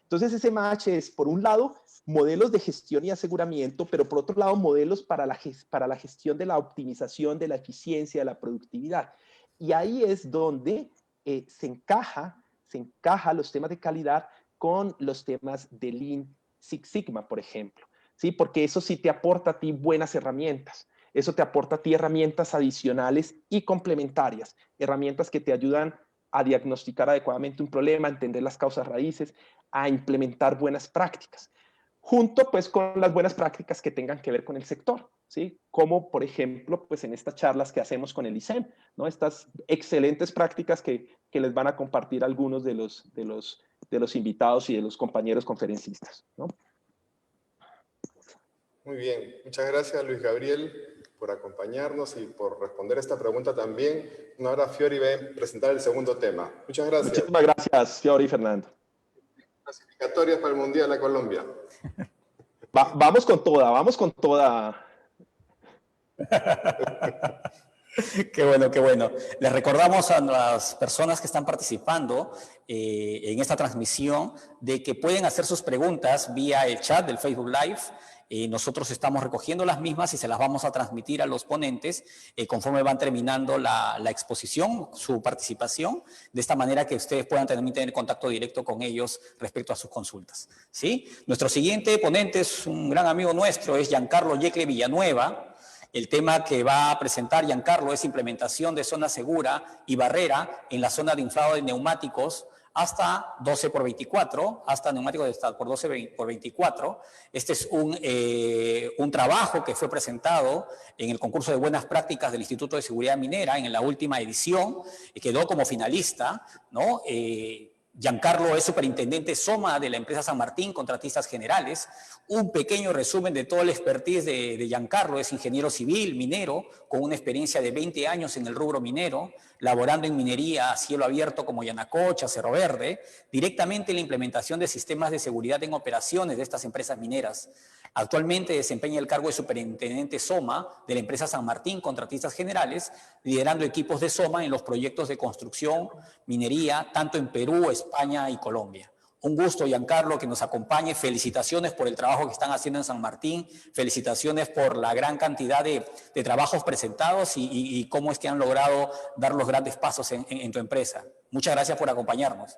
Entonces, ese match es, por un lado, modelos de gestión y aseguramiento, pero por otro lado, modelos para la gestión de la optimización, de la eficiencia, de la productividad. Y ahí es donde se encaja los temas de calidad con los temas de Lean Six Sigma, por ejemplo, ¿sí? Porque eso sí te aporta a ti buenas herramientas. Eso te aporta a ti herramientas adicionales y complementarias, herramientas que te ayudan a diagnosticar adecuadamente un problema, a entender las causas raíces, a implementar buenas prácticas, junto pues con las buenas prácticas que tengan que ver con el sector, ¿sí? Como por ejemplo, pues en estas charlas que hacemos con el ISEM, ¿no? Estas excelentes prácticas que les van a compartir algunos de los invitados y de los compañeros conferencistas, ¿no?
Muy bien, muchas gracias Luis Gabriel por acompañarnos y por responder esta pregunta también. Ahora Fiori va a presentar el segundo tema. Muchas gracias.
Muchísimas gracias, Fiori y Fernando.
Clasificatorias para el Mundial a Colombia.
Vamos con toda, vamos con toda.
Qué bueno, qué bueno. Les recordamos a las personas que están participando en esta transmisión de que pueden hacer sus preguntas vía el chat del Facebook Live. Nosotros estamos recogiendo las mismas y se las vamos a transmitir a los ponentes conforme van terminando la exposición, su participación, de esta manera que ustedes puedan tener contacto directo con ellos respecto a sus consultas, ¿sí? Nuestro siguiente ponente es un gran amigo nuestro, es Giancarlo Yecle Villanueva. El tema que va a presentar Giancarlo es implementación de zona segura y barrera en la zona de inflado de neumáticos hasta 12x24, hasta neumáticos de por 12x24. Este es un trabajo que fue presentado en el concurso de buenas prácticas del Instituto de Seguridad Minera en la última edición, quedó como finalista, ¿no? Giancarlo es superintendente SOMA de la empresa San Martín, contratistas generales. Un pequeño resumen de todo el expertise de Giancarlo: es ingeniero civil, minero, con una experiencia de 20 años en el rubro minero, laborando en minería a cielo abierto como Yanacocha, Cerro Verde, directamente en la implementación de sistemas de seguridad en operaciones de estas empresas mineras. Actualmente desempeña el cargo de superintendente SOMA de la empresa San Martín, contratistas generales, liderando equipos de SOMA en los proyectos de construcción, minería, tanto en Perú, España y Colombia. Un gusto, Giancarlo, que nos acompañe. Felicitaciones por el trabajo que están haciendo en San Martín, felicitaciones por la gran cantidad de trabajos presentados y cómo es que han logrado dar los grandes pasos en tu empresa. Muchas gracias por acompañarnos.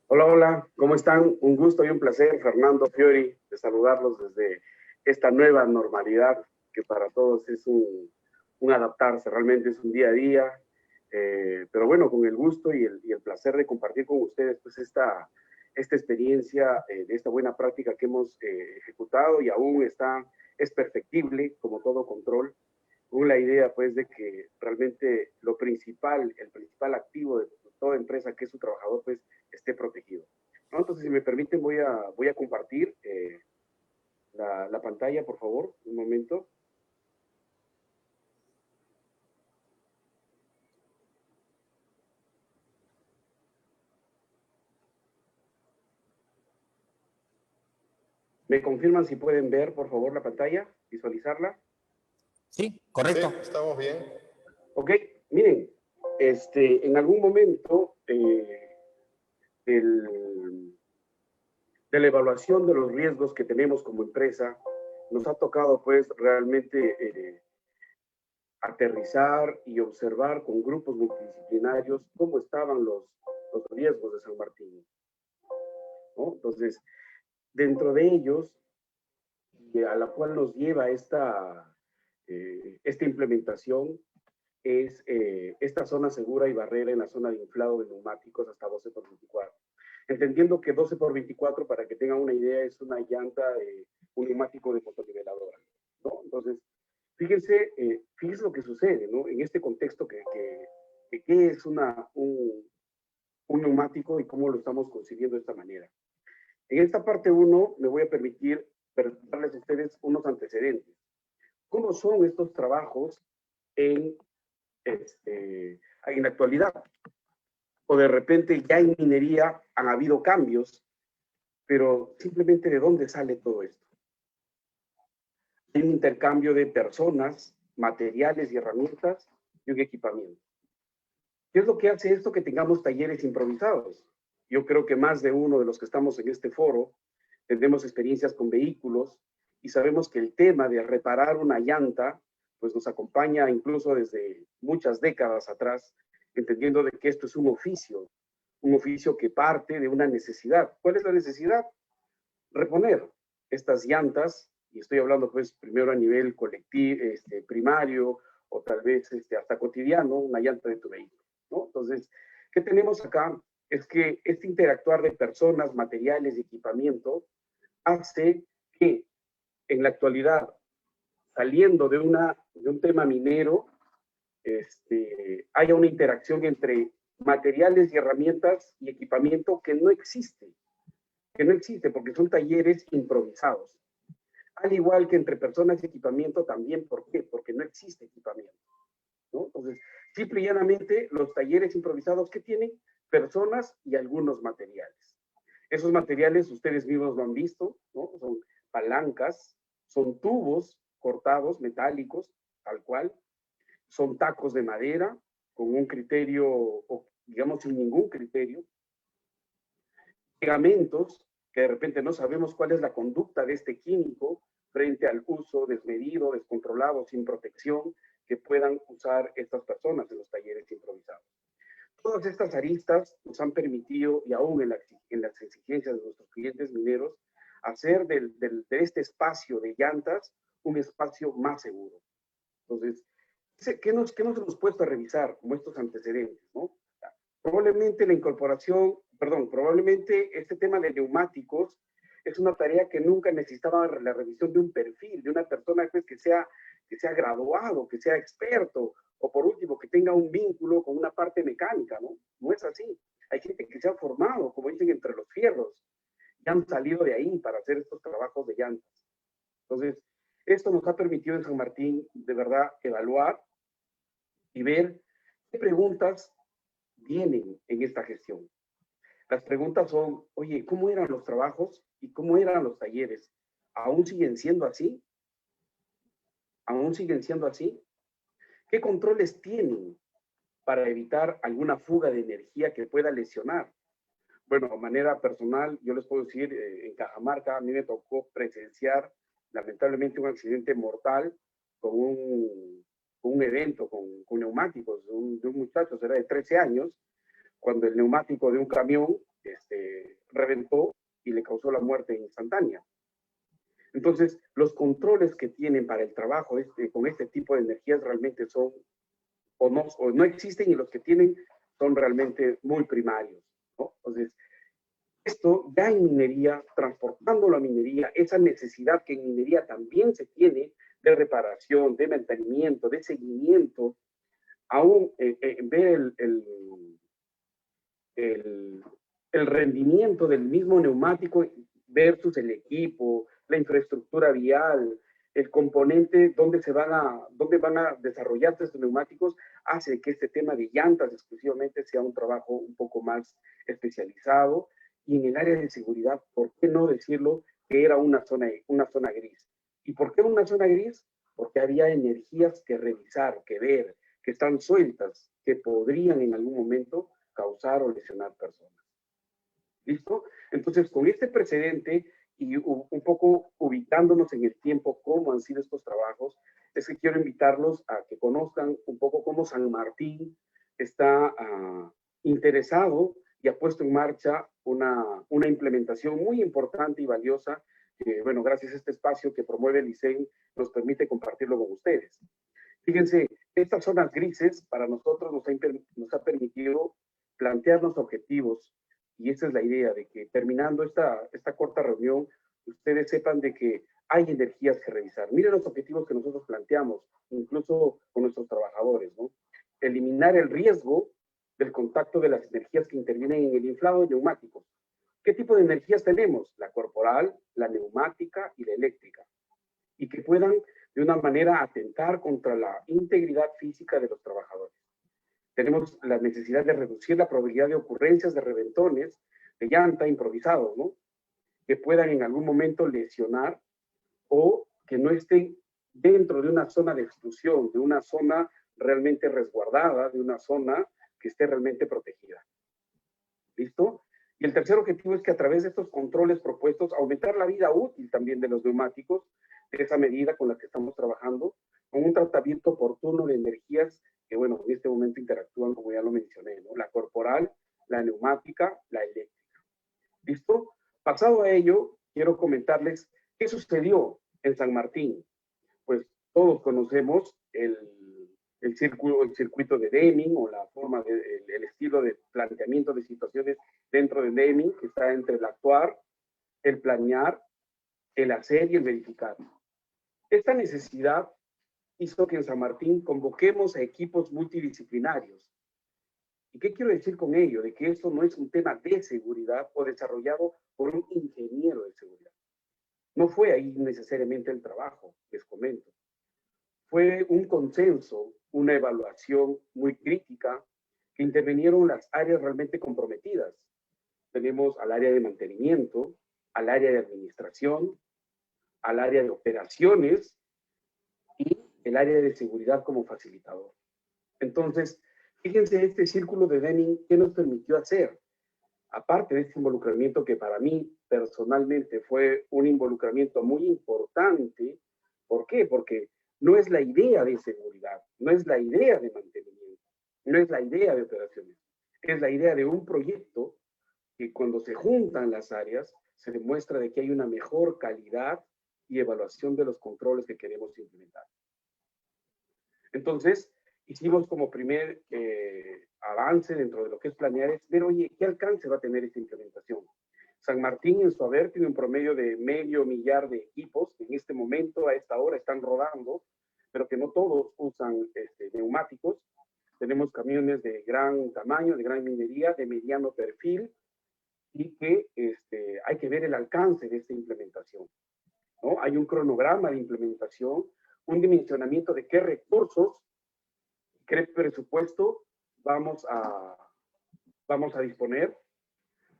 Hola, hola, ¿cómo están? Un gusto y un placer, Fernando, Fiori, de saludarlos desde esta nueva normalidad que para todos es un adaptarse, realmente es un día a día, pero bueno, con el gusto y el placer de compartir con ustedes pues esta experiencia de esta buena práctica que hemos ejecutado y aún es perfectible como todo control, con la idea pues de que realmente el principal activo de toda empresa que es su trabajador pues esté protegido, ¿no? Entonces, si me permiten, voy a compartir la pantalla, por favor, un momento. ¿Me confirman si pueden ver, por favor, la pantalla, visualizarla?
Sí, correcto.
Sí, estamos bien.
Ok, miren, en algún momento de la evaluación de los riesgos que tenemos como empresa, nos ha tocado pues realmente aterrizar y observar con grupos multidisciplinarios cómo estaban los riesgos de San Martín, ¿no? Entonces, dentro de ellos, a la cual nos lleva esta implementación, es esta zona segura y barrera en la zona de inflado de neumáticos hasta 12x24. Entendiendo que 12x24, para que tengan una idea, es una llanta, un neumático de motoniveladora, ¿no? Entonces, fíjense lo que sucede, ¿no? En este contexto ¿qué es un neumático y cómo lo estamos concibiendo de esta manera? En esta parte 1 me voy a permitir darles a ustedes unos antecedentes. ¿Cómo son estos trabajos en la actualidad? O de repente ya en minería han habido cambios, pero simplemente ¿de dónde sale todo esto? Hay un intercambio de personas, materiales y herramientas y un equipamiento. ¿Qué es lo que hace esto? Que tengamos talleres improvisados. Yo creo que más de uno de los que estamos en este foro tenemos experiencias con vehículos y sabemos que el tema de reparar una llanta pues nos acompaña incluso desde muchas décadas atrás, entendiendo de que esto es un oficio que parte de una necesidad. ¿Cuál es la necesidad? Reponer estas llantas, y estoy hablando pues primero a nivel colectivo, primario, o tal vez hasta cotidiano, una llanta de tu vehículo, ¿no? Entonces, ¿qué tenemos acá? Es que este interactuar de personas, materiales y equipamiento hace que en la actualidad, saliendo de un tema minero, haya una interacción entre materiales y herramientas y equipamiento que no existe porque son talleres improvisados. Al igual que entre personas y equipamiento también, ¿por qué? Porque no existe equipamiento, ¿no? Entonces, simple y llanamente, los talleres improvisados, ¿qué tienen? Personas y algunos materiales. Esos materiales ustedes mismos lo han visto, ¿no? Son palancas, son tubos cortados, metálicos, tal cual, son tacos de madera, con un criterio, o digamos sin ningún criterio, pegamentos, que de repente no sabemos cuál es la conducta de este químico frente al uso desmedido, descontrolado, sin protección, que puedan usar estas personas en los talleres improvisados. Todas estas aristas nos han permitido, y aún en las exigencias de nuestros clientes mineros, hacer de este espacio de llantas un espacio más seguro. Entonces, ¿qué nos hemos puesto a revisar como estos antecedentes, ¿no? Probablemente este tema de neumáticos es una tarea que nunca necesitaba la revisión de un perfil, de una persona pues, que sea graduado, que sea experto, o por último, que tenga un vínculo con una parte mecánica, ¿no? No es así. Hay gente que se ha formado, como dicen, entre los fierros, y han salido de ahí para hacer estos trabajos de llantas. Entonces, esto nos ha permitido en San Martín, de verdad, evaluar y ver qué preguntas vienen en esta gestión. Las preguntas son, oye, ¿cómo eran los trabajos y cómo eran los talleres? ¿Aún siguen siendo así? ¿Aún siguen siendo así? ¿Qué controles tienen para evitar alguna fuga de energía que pueda lesionar? Bueno, de manera personal, yo les puedo decir, en Cajamarca a mí me tocó presenciar lamentablemente un accidente mortal con un evento con neumáticos de un muchacho, era de 13 años, cuando el neumático de un camión reventó y le causó la muerte instantánea. Entonces, los controles que tienen para el trabajo con este tipo de energías realmente son, o no existen, y los que tienen son realmente muy primarios, ¿no? Entonces, esto ya en minería, transportándolo a minería, esa necesidad que en minería también se tiene de reparación, de mantenimiento, de seguimiento, aún ver el rendimiento del mismo neumático versus el equipo, la infraestructura vial, el componente donde van a desarrollarse estos neumáticos, hace que este tema de llantas exclusivamente sea un trabajo un poco más especializado. Y en el área de seguridad, ¿por qué no decirlo que era una zona gris? ¿Y por qué una zona gris? Porque había energías que revisar, que ver, que están sueltas, que podrían en algún momento causar o lesionar personas. ¿Listo? Entonces, con este precedente y un poco ubicándonos en el tiempo, cómo han sido estos trabajos, es que quiero invitarlos a que conozcan un poco cómo San Martín está interesado y ha puesto en marcha una implementación muy importante y valiosa que, bueno, gracias a este espacio que promueve el ISEN, nos permite compartirlo con ustedes. Fíjense, estas zonas grises para nosotros nos ha permitido plantearnos objetivos, y esa es la idea, de que terminando esta corta reunión, ustedes sepan de que hay energías que revisar. Miren los objetivos que nosotros planteamos, incluso con nuestros trabajadores, ¿no? Eliminar el riesgo del contacto de las energías que intervienen en el inflado de neumáticos. ¿Qué tipo de energías tenemos? La corporal, la neumática y la eléctrica. Y que puedan de una manera atentar contra la integridad física de los trabajadores. Tenemos la necesidad de reducir la probabilidad de ocurrencias de reventones de llanta improvisados, ¿no? Que puedan en algún momento lesionar o que no estén dentro de una zona de exclusión, de una zona realmente resguardada, de una zona que esté realmente protegida. ¿Listo? Y el tercer objetivo es que a través de estos controles propuestos, aumentar la vida útil también de los neumáticos, de esa medida con la que estamos trabajando, con un tratamiento oportuno de energías que, bueno, en este momento interactúan, como ya lo mencioné, ¿no? La corporal, la neumática, la eléctrica. ¿Listo? Pasado a ello, quiero comentarles qué sucedió en San Martín. Pues todos conocemos el circuito de Deming o la forma, el estilo de planteamiento de situaciones dentro de Deming, que está entre el actuar, el planear, el hacer y el verificar. Esta necesidad hizo que en San Martín convoquemos a equipos multidisciplinarios. ¿Y qué quiero decir con ello? De que esto no es un tema de seguridad o desarrollado por un ingeniero de seguridad. No fue ahí necesariamente el trabajo, les comento. Fue un consenso, una evaluación muy crítica, que intervinieron las áreas realmente comprometidas. Tenemos al área de mantenimiento, al área de administración, al área de operaciones y el área de seguridad como facilitador. Entonces, fíjense este círculo de Deming, ¿qué nos permitió hacer? Aparte de este involucramiento que para mí personalmente fue un involucramiento muy importante. ¿Por qué? Porque no es la idea de seguridad, no es la idea de mantenimiento, no es la idea de operaciones, es la idea de un proyecto que cuando se juntan las áreas se demuestra de que hay una mejor calidad y evaluación de los controles que queremos implementar. Entonces, hicimos como primer avance dentro de lo que es planear, es ver, oye, ¿qué alcance va a tener esta implementación? San Martín en su haber tiene un promedio de 500,000 de equipos que en este momento, a esta hora, están rodando, pero que no todos usan neumáticos. Tenemos camiones de gran tamaño, de gran minería, de mediano perfil, y que hay que ver el alcance de esta implementación, ¿no? Hay un cronograma de implementación, un dimensionamiento de qué recursos, qué presupuesto vamos a disponer.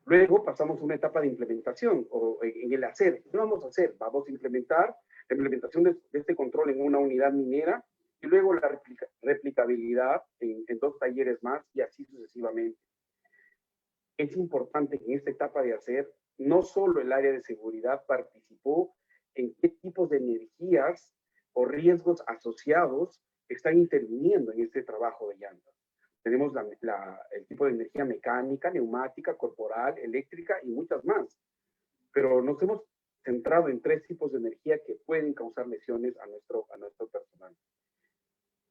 Luego pasamos a una etapa de implementación, o en el hacer. ¿Qué vamos a hacer? Vamos a implementar la implementación de este control en una unidad minera, y luego la replicabilidad en 2 talleres más, y así sucesivamente. Es importante que en esta etapa de hacer, no solo el área de seguridad participó en qué tipos de energías o riesgos asociados están interviniendo en este trabajo de llantas. Tenemos el tipo de energía mecánica, neumática, corporal, eléctrica y muchas más. Pero nos hemos centrado en 3 tipos de energía que pueden causar lesiones a nuestro personal.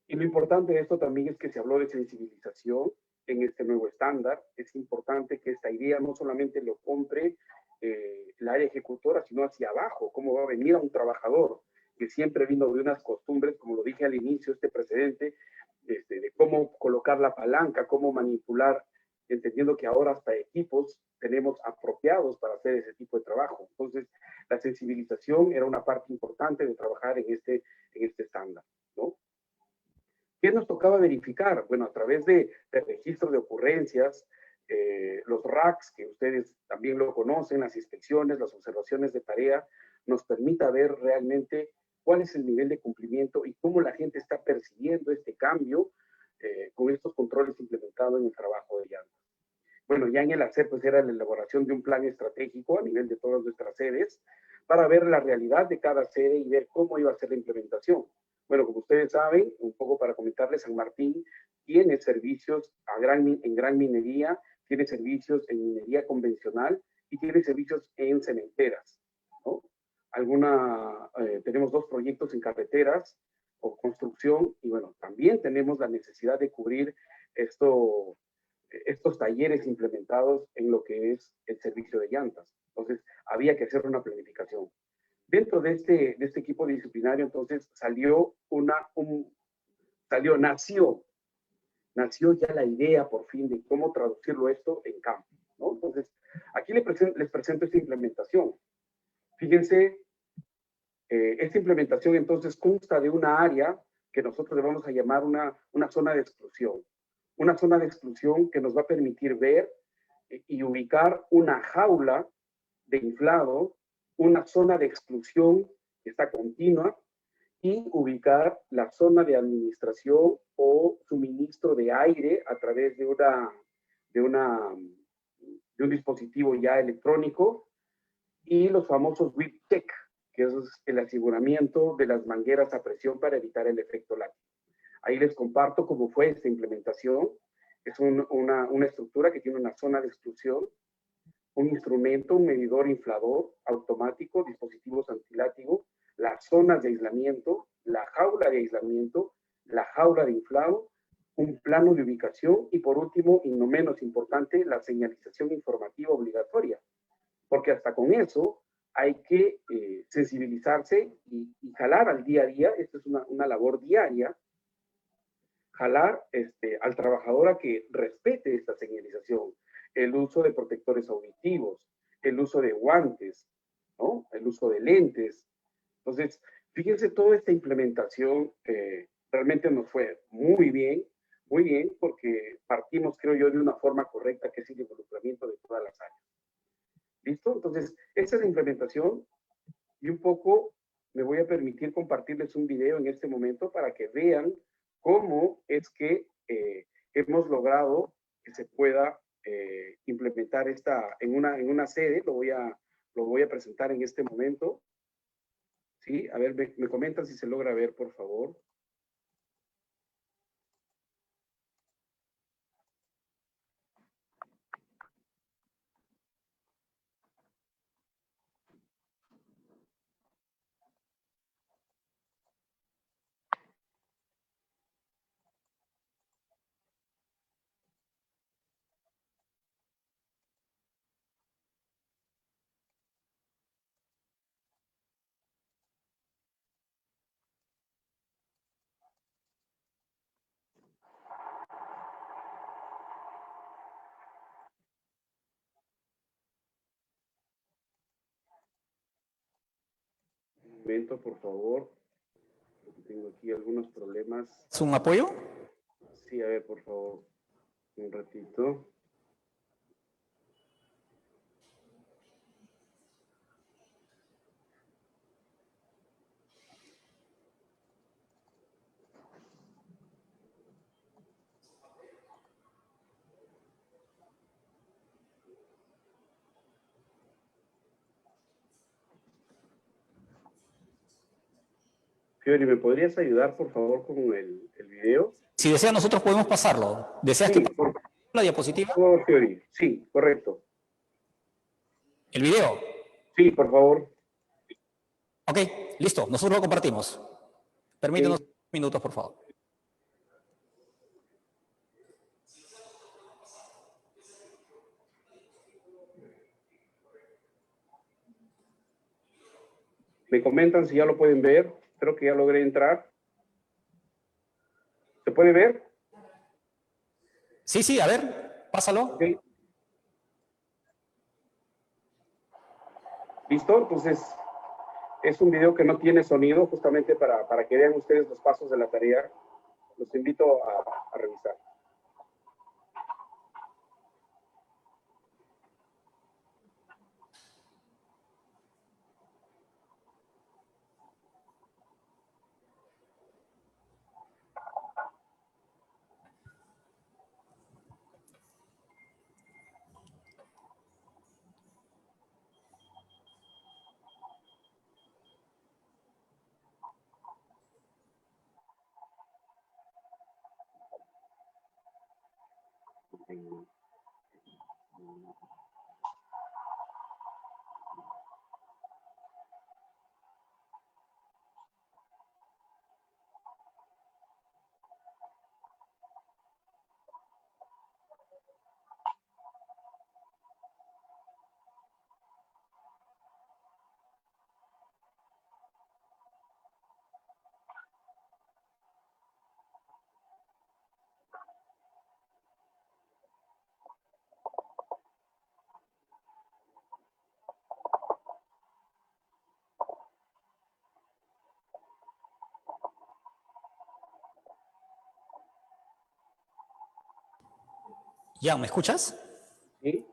Y lo importante de esto también es que se habló de sensibilización en este nuevo estándar. Es importante que esta idea no solamente lo compre el área ejecutora, sino hacia abajo, cómo va a venir a un trabajador que siempre vino de unas costumbres, como lo dije al inicio, este precedente, de cómo colocar la palanca, cómo manipular, entendiendo que ahora hasta equipos tenemos apropiados para hacer ese tipo de trabajo. Entonces, la sensibilización era una parte importante de trabajar en este estándar, ¿no? ¿Qué nos tocaba verificar? Bueno, a través de registro de ocurrencias, los RACs, que ustedes también lo conocen, las inspecciones, las observaciones de tarea, nos permita ver realmente cuál es el nivel de cumplimiento y cómo la gente está percibiendo este cambio con estos controles implementados en el trabajo de llantas. bueno, ya en el hacer, pues era la elaboración de un plan estratégico a nivel de todas nuestras sedes para ver la realidad de cada sede y ver cómo iba a ser la implementación. Bueno, como ustedes saben, un poco para comentarles, San Martín tiene servicios en gran minería, tiene servicios en minería convencional y tiene servicios en cementeras, ¿no? Tenemos 2 proyectos en carreteras o construcción y bueno, también tenemos la necesidad de cubrir estos talleres implementados en lo que es el servicio de llantas. Entonces, había que hacer una planificación. Dentro de este equipo disciplinario, entonces, nació ya la idea, por fin, de cómo traducirlo esto en campo, ¿no? Entonces, aquí les presento esta implementación. Fíjense, esta implementación, entonces, consta de una área que nosotros le vamos a llamar una zona de exclusión. Una zona de exclusión que nos va a permitir ver y ubicar una jaula de inflado, una zona de exclusión que está continua y ubicar la zona de administración o suministro de aire a través de un dispositivo ya electrónico y los famosos whip check, que es el aseguramiento de las mangueras a presión para evitar el efecto látigo. Ahí les comparto cómo fue esta implementación. Es una estructura que tiene una zona de exclusión, un instrumento, un medidor inflador automático, dispositivos antilátigo, las zonas de aislamiento, la jaula de aislamiento, la jaula de inflado, un plano de ubicación y por último, y no menos importante, la señalización informativa obligatoria. Porque hasta con eso hay que sensibilizarse y jalar al día a día, esto es una labor diaria, jalar al trabajador a que respete esta señalización, el uso de protectores auditivos, el uso de guantes, ¿no? El uso de lentes. Entonces, fíjense, toda esta implementación realmente nos fue muy bien, porque partimos, creo yo, de una forma correcta, que es el involucramiento de todas las áreas. ¿Listo? Entonces, esta es la implementación y un poco me voy a permitir compartirles un video en este momento para que vean cómo es que hemos logrado que se pueda implementar en una sede. Lo voy a presentar en este momento. ¿Sí? A ver, me comentan si se logra ver, por favor. Un momento, por favor. Tengo aquí algunos problemas.
¿Es un apoyo?
Sí, a ver, por favor. Un ratito. Fiori, ¿me podrías ayudar, por favor, con el video?
Si desea, nosotros podemos pasarlo. ¿Deseas
Sí,
que pase la diapositiva?
por favor, Fiori. Sí, correcto.
¿El video?
Sí, por favor.
Ok, listo. Nosotros lo compartimos. Permítanos
Sí.
minutos, por favor.
Me comentan si ya lo pueden ver. Creo que ya logré entrar. ¿Se puede ver?
Sí, sí, a ver, pásalo.
Okay. ¿Listo? Entonces, es un video que no tiene sonido, justamente para que vean ustedes los pasos de la tarea. Los invito a revisar.
Ya, ¿me escuchas?
¿Sí?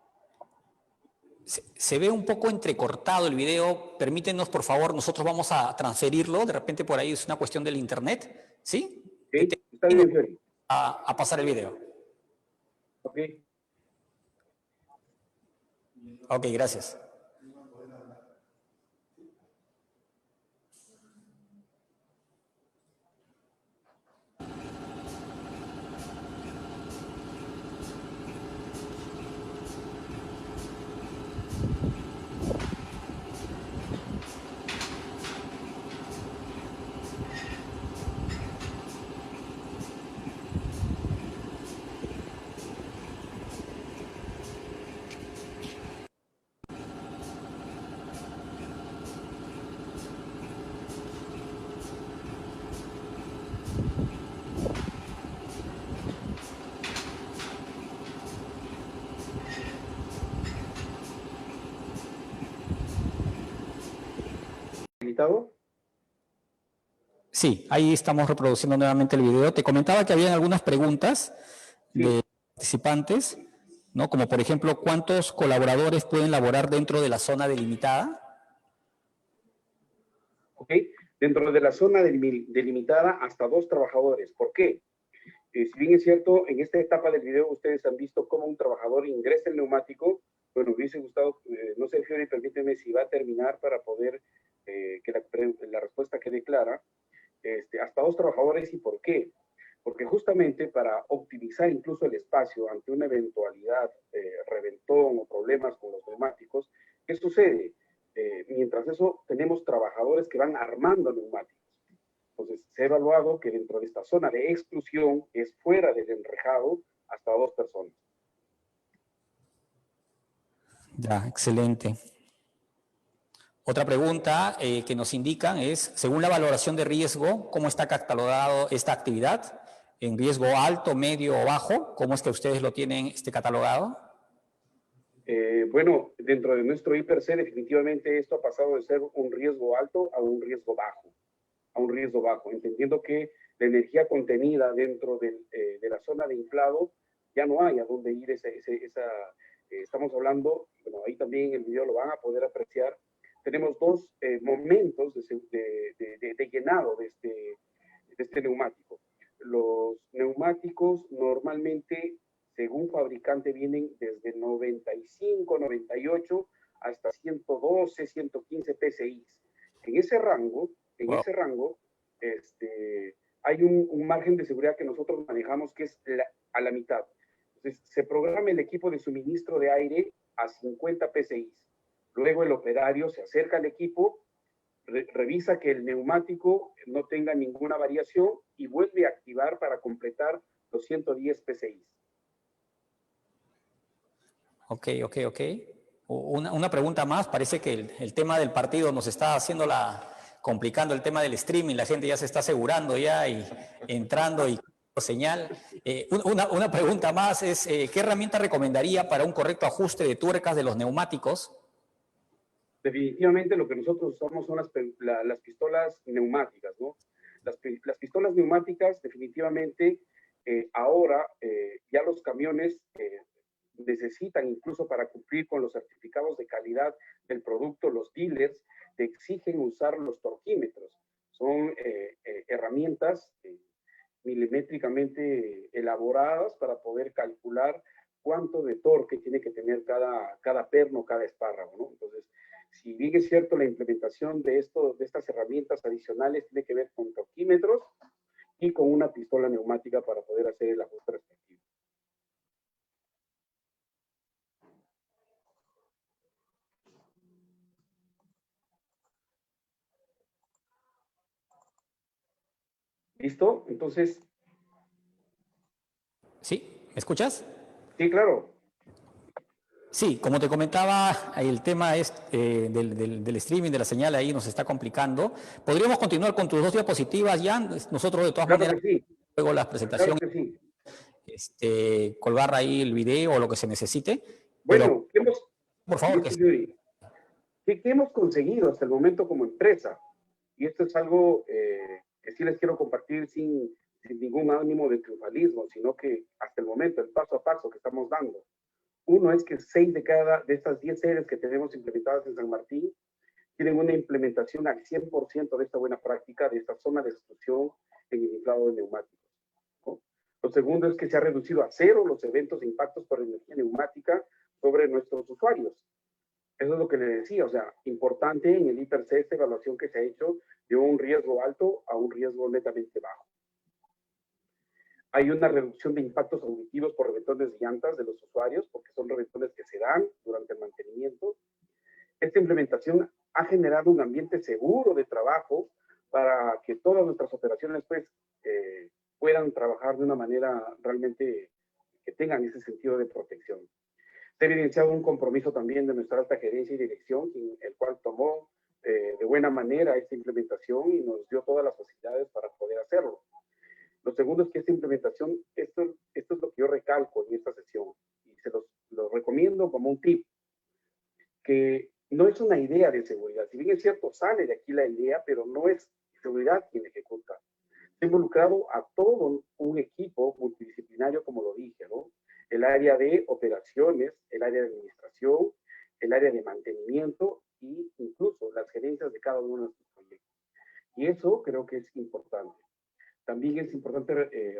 Se ve un poco entrecortado el video. Permítenos, por favor, nosotros vamos a transferirlo. De repente por ahí es una cuestión del internet. ¿Sí?
¿Sí? Está bien, Fiori.
A pasar el video.
Ok.
Ok, gracias.
¿Habilitado?
Sí, ahí estamos reproduciendo nuevamente el video. Te comentaba que habían algunas preguntas de participantes, ¿no? Como por ejemplo, ¿cuántos colaboradores pueden laborar dentro de la zona delimitada?
Ok. Dentro de la zona delimitada, hasta 2 trabajadores. ¿Por qué? Si bien es cierto, en esta etapa del video ustedes han visto cómo un trabajador ingresa el neumático. Bueno, me hubiese gustado, no sé, Fiori, permíteme si va a terminar para poder que la respuesta quede clara. Hasta 2 trabajadores, ¿y por qué? Porque justamente para optimizar incluso el espacio ante una eventualidad, reventón o problemas con los neumáticos, ¿qué sucede? Mientras eso, tenemos trabajadores que van armando neumáticos. Entonces, se ha evaluado que dentro de esta zona de exclusión, que es fuera del enrejado, hasta 2 personas.
Ya, excelente. Otra pregunta que nos indican es, según la valoración de riesgo, ¿cómo está catalogado esta actividad? ¿En riesgo alto, medio o bajo? ¿Cómo es que ustedes lo tienen catalogado?
Bueno, dentro de nuestro IPRC, definitivamente esto ha pasado de ser un riesgo alto a un riesgo bajo. Entendiendo que la energía contenida dentro de la zona de inflado ya no hay a dónde ir estamos hablando, bueno, ahí también en el video lo van a poder apreciar. Tenemos 2 momentos de llenado de este neumático. Los neumáticos normalmente, según fabricante, vienen desde 95, 98 hasta 112, 115 PSI. En ese rango, hay un margen de seguridad que nosotros manejamos que es a la mitad. Entonces, se programa el equipo de suministro de aire a 50 PSI. Luego el operario se acerca al equipo, revisa que el neumático no tenga ninguna variación y vuelve a activar para completar los 110 PSI.
Ok. Una pregunta más. Parece que el tema del partido nos está complicando el tema del streaming. La gente ya se está asegurando ya y entrando y señal. Una pregunta más es, ¿qué herramienta recomendaría para un correcto ajuste de tuercas de los neumáticos?
Definitivamente lo que nosotros usamos son las pistolas neumáticas, ¿no? Las pistolas neumáticas definitivamente ahora ya los camiones necesitan, incluso para cumplir con los certificados de calidad del producto, los dealers te exigen usar los torquímetros. Son herramientas milimétricamente elaboradas para poder calcular cuánto de torque tiene que tener cada perno, cada espárrago, ¿no? Entonces, si bien es cierto, la implementación de estas herramientas adicionales tiene que ver con torquímetros y con una pistola neumática para poder hacer el ajuste respectivo. ¿Listo? Entonces,
¿Sí? ¿Me escuchas?
sí, claro.
Sí, como te comentaba, el tema es, del streaming, de la señal ahí nos está complicando. ¿Podríamos continuar con tus dos diapositivas ya? Nosotros de todas
Claro
maneras,
que sí,
luego la
claro
presentación,
que sí.
colgar ahí el video o lo que se necesite, pero
Bueno, ¿qué hemos,
por favor que
listo, Yuri, ¿qué hemos conseguido hasta el momento como empresa? Y esto es algo que sí les quiero compartir sin ningún ánimo de triunfalismo, sino que hasta el momento, el paso a paso que estamos dando. Uno es que 6 de estas 10 sedes que tenemos implementadas en San Martín tienen una implementación al 100% de esta buena práctica, de esta zona de exclusión en el inflado de neumáticos, ¿no? Lo segundo es que se ha reducido a cero los eventos e impactos por energía neumática sobre nuestros usuarios. Eso es lo que le decía, o sea, importante en el IPRC esta evaluación que se ha hecho de un riesgo alto a un riesgo netamente bajo. Hay una reducción de impactos auditivos por reventones de llantas de los usuarios, porque son reventones que se dan durante el mantenimiento. Esta implementación ha generado un ambiente seguro de trabajo para que todas nuestras operaciones pues, puedan trabajar de una manera realmente que tengan ese sentido de protección. Se ha evidenciado un compromiso también de nuestra alta gerencia y dirección, el cual tomó de buena manera esta implementación y nos dio todas las facilidades para poder hacerlo. Lo segundo es que esta implementación, esto es lo que yo recalco en esta sesión y se los recomiendo como un tip, que no es una idea de seguridad. Si bien es cierto, sale de aquí la idea, pero no es seguridad quien ejecuta. He involucrado a todo un equipo multidisciplinario, como lo dije, ¿no? El área de operaciones, el área de administración, el área de mantenimiento e incluso las gerencias de cada uno de nuestros proyectos. Y eso creo que es importante. También es importante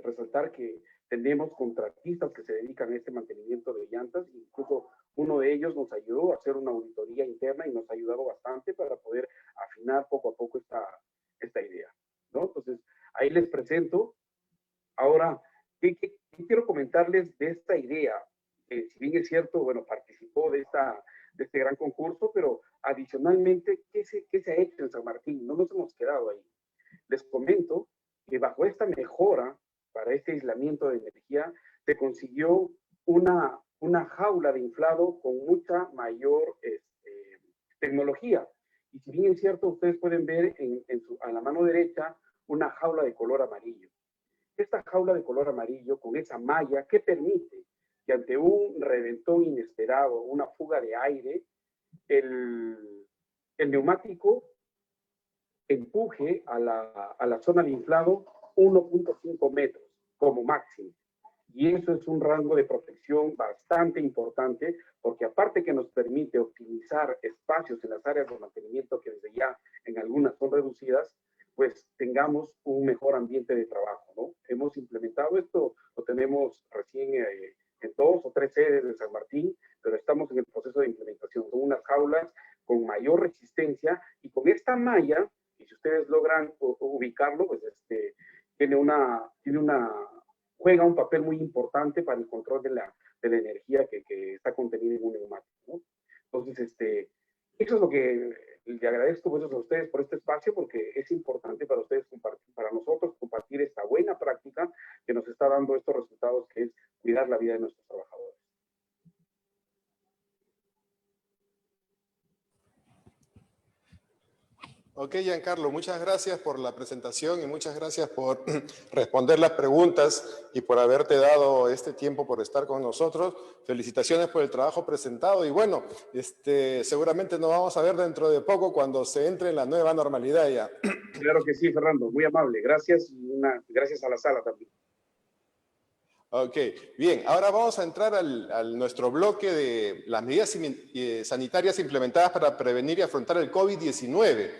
resaltar que tenemos contratistas que se dedican a este mantenimiento de llantas, incluso uno de ellos nos ayudó a hacer una auditoría interna y nos ha ayudado bastante para poder afinar poco a poco esta idea, ¿no? Entonces, ahí les presento. Ahora, ¿qué quiero comentarles de esta idea? Si bien es cierto, bueno, participó de este gran concurso, pero adicionalmente, ¿qué se ha hecho en San Martín? No nos hemos quedado ahí. Les comento que bajo esta mejora para este aislamiento de energía se consiguió una jaula de inflado con mucha mayor tecnología. Y si bien es cierto, ustedes pueden ver a la mano derecha una jaula de color amarillo. Esta jaula de color amarillo con esa malla que permite que ante un reventón inesperado, una fuga de aire, el neumático empuje a la zona de inflado 1.5 metros como máximo. Y eso es un rango de protección bastante importante, porque aparte que nos permite optimizar espacios en las áreas de mantenimiento que desde ya en algunas son reducidas, pues tengamos un mejor ambiente de trabajo, ¿no? Hemos implementado esto, lo tenemos recién en 2 o 3 sedes de San Martín, pero estamos en el proceso de implementación. Son unas jaulas con mayor resistencia y con esta malla, y si ustedes logran ubicarlo, pues juega un papel muy importante para el control de la energía que está contenida en un neumático, ¿no? Entonces, eso es lo que le agradezco pues, a ustedes por este espacio, porque es importante para ustedes compartir, para nosotros compartir esta buena práctica que nos está dando estos resultados, que es cuidar la vida de nuestros trabajadores.
Ok, Giancarlo, muchas gracias por la presentación y muchas gracias por responder las preguntas y por haberte dado este tiempo por estar con nosotros. Felicitaciones por el trabajo presentado y bueno, seguramente nos vamos a ver dentro de poco cuando se entre en la nueva normalidad ya.
Claro que sí, Fernando, muy amable. Gracias y gracias a la sala también. Ok,
bien, ahora vamos a entrar a nuestro bloque de las medidas sanitarias implementadas para prevenir y afrontar el COVID-19.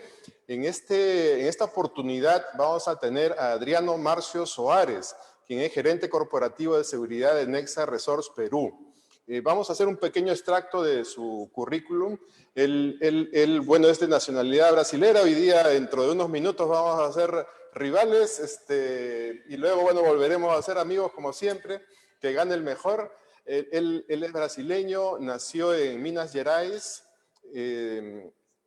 En esta oportunidad vamos a tener a Adriano Marcio Soares, quien es gerente corporativo de seguridad de Nexa Resorts Perú. Vamos a hacer un pequeño extracto de su currículum. Él, bueno, es de nacionalidad brasilera. Hoy día, dentro de unos minutos, vamos a ser rivales y luego, bueno, volveremos a ser amigos como siempre, que gane el mejor. Él es brasileño, nació en Minas Gerais,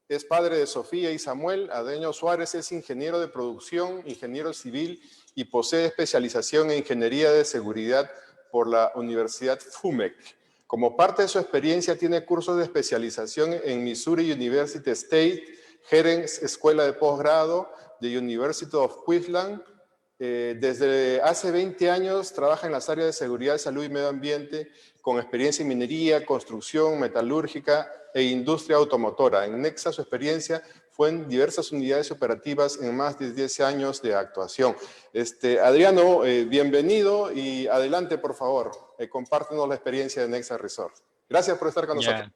es padre de Sofía y Samuel. Adeño Suárez es ingeniero de producción, ingeniero civil y posee especialización en ingeniería de seguridad por la Universidad FUMEC. Como parte de su experiencia, tiene cursos de especialización en Missouri University State, Herens Escuela de Posgrado de University of Queensland. Desde hace 20 años trabaja en las áreas de seguridad, salud y medio ambiente, con experiencia en minería, construcción, metalúrgica e industria automotora. En Nexa su experiencia fue en diversas unidades operativas en más de 10 años de actuación. Adriano, bienvenido y adelante, por favor. Compártenos la experiencia de Nexa Resort. Gracias por estar con nosotros.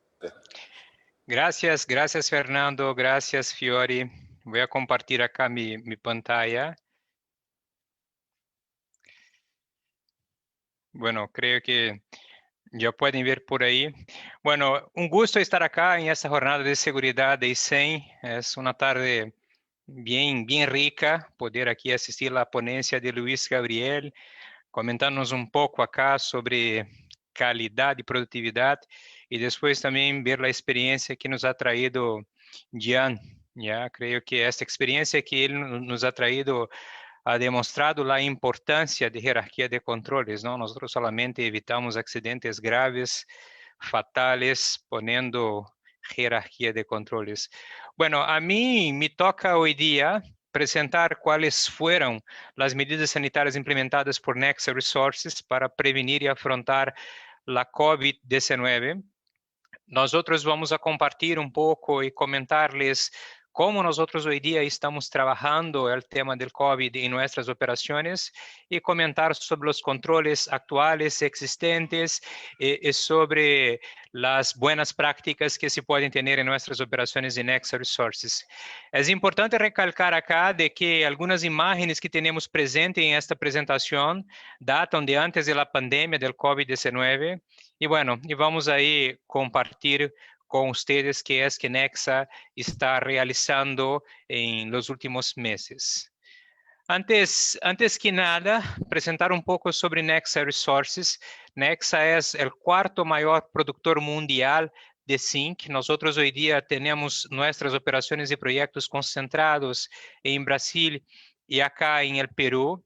Gracias Fernando, gracias Fiori. Voy a compartir acá mi pantalla. Bueno, creo que ya pueden ver por ahí. Bueno, un gusto estar acá en esta jornada de seguridad de ICEM. Es una tarde bien rica poder aquí asistir a la ponencia de Luis Gabriel, comentándonos un poco acá sobre calidad y productividad y después también ver la experiencia que nos ha traído Gian. Ya creo que esta experiencia que él nos ha traído ha demostrado la importancia de jerarquía de controles, ¿no? Nosotros solamente evitamos accidentes graves, fatales, poniendo jerarquía de controles. Bueno, a mí me toca hoy día presentar cuáles fueron las medidas sanitarias implementadas por Nexa Resources para prevenir y afrontar la COVID-19. Nosotros vamos a compartir un poco y comentarles cómo nosotros hoy día estamos trabajando el tema del COVID en nuestras operaciones y comentar sobre los controles actuales existentes y sobre las buenas prácticas que se pueden tener en nuestras operaciones de Nexa Resources. Es importante recalcar acá de que algunas imágenes que tenemos presentes en esta presentación datan de antes de la pandemia del COVID-19 y bueno, y vamos ahí compartir con ustedes qué es que Nexa está realizando en los últimos meses. Antes que nada, presentar un poco sobre Nexa Resources. Nexa es el cuarto mayor productor mundial de zinc. Nosotros hoy día tenemos nuestras operaciones y proyectos concentrados en Brasil y acá en el Perú.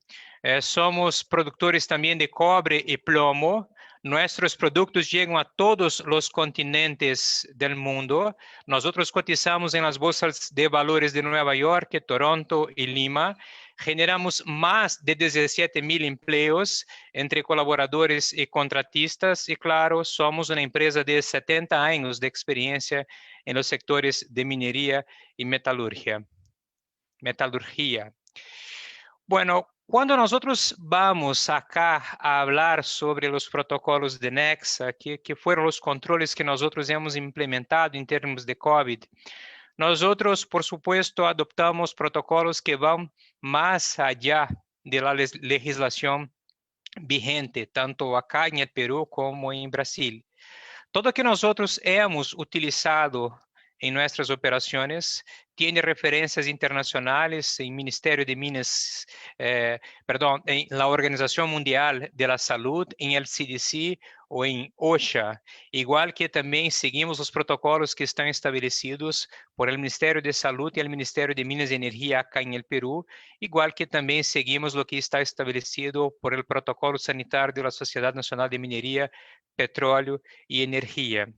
Somos productores también de cobre y plomo. Nuestros productos llegan a todos los continentes del mundo. Nosotros cotizamos en las bolsas de valores de Nueva York, Toronto y Lima. Generamos más de 17,000 empleos entre colaboradores y contratistas. Y claro, somos una empresa de 70 años de experiencia en los sectores de minería y metalurgia. Bueno, cuando nosotros vamos acá a hablar sobre los protocolos de Nexa, que fueron los controles que nosotros hemos implementado en términos de COVID, nosotros, por supuesto, adoptamos protocolos que van más allá de la legislación vigente, tanto acá en el Perú como en Brasil. Todo lo que nosotros hemos utilizado en nuestras operaciones tiene referencias internacionales en Ministerio de Minas, en la Organización Mundial de la Salud, en el CDC o en OSHA, igual que también seguimos los protocolos que están establecidos por el Ministerio de Salud y el Ministerio de Minas y Energía acá en el Perú, igual que también seguimos lo que está establecido por el Protocolo Sanitario de la Sociedad Nacional de Minería, Petróleo y Energía.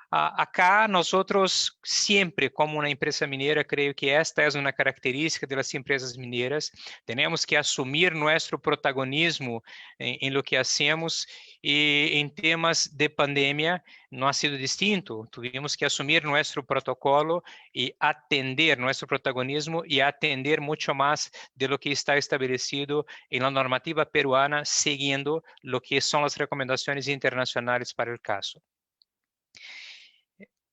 Acá nosotros siempre, como una empresa minera, creo que esta es una característica de las empresas mineras, tenemos que asumir nuestro protagonismo en lo que hacemos y en temas de pandemia no ha sido distinto. Tuvimos que asumir nuestro protocolo y atender nuestro protagonismo y atender mucho más de lo que está establecido en la normativa peruana, siguiendo lo que son las recomendaciones internacionales para el caso.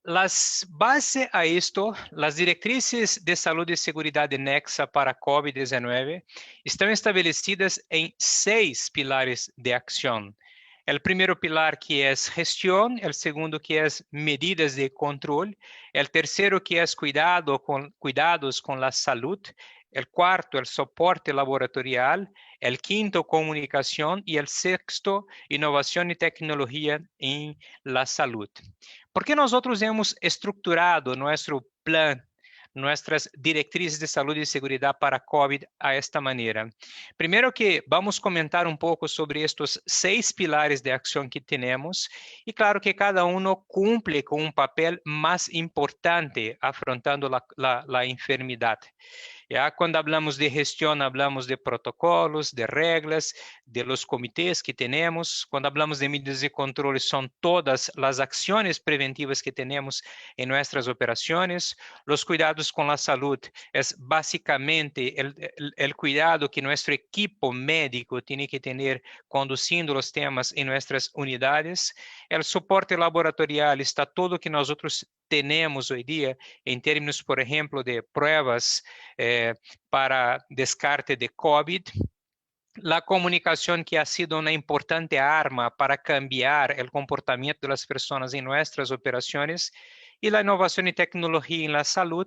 Las bases a esto, las directrices de salud y seguridad de Nexa para COVID-19 están establecidas en 6 pilares de acción. El primero pilar que es gestión, el segundo que es medidas de control, el tercero que es cuidados con la salud, El cuarto, el soporte laboratorial. El quinto, comunicación. Y el sexto, innovación y tecnología en la salud. ¿Por qué nosotros hemos estructurado nuestro plan, nuestras directrices de salud y seguridad para COVID a esta manera? Primero que vamos a comentar un poco sobre estos 6 pilares de acción que tenemos y claro que cada uno cumple con un papel más importante afrontando la enfermedad. Ya cuando hablamos de gestión, hablamos de protocolos, de reglas, de los comités que tenemos. Cuando hablamos de medidas de control, son todas las acciones preventivas que tenemos en nuestras operaciones. Los cuidados con la salud es básicamente el cuidado que nuestro equipo médico tiene que tener conduciendo los temas en nuestras unidades. El soporte laboratorial está todo que nosotros tenemos hoy día en términos, por ejemplo, de pruebas para descarte de COVID. La comunicación que ha sido una importante arma para cambiar el comportamiento de las personas en nuestras operaciones y la innovación y tecnología en la salud,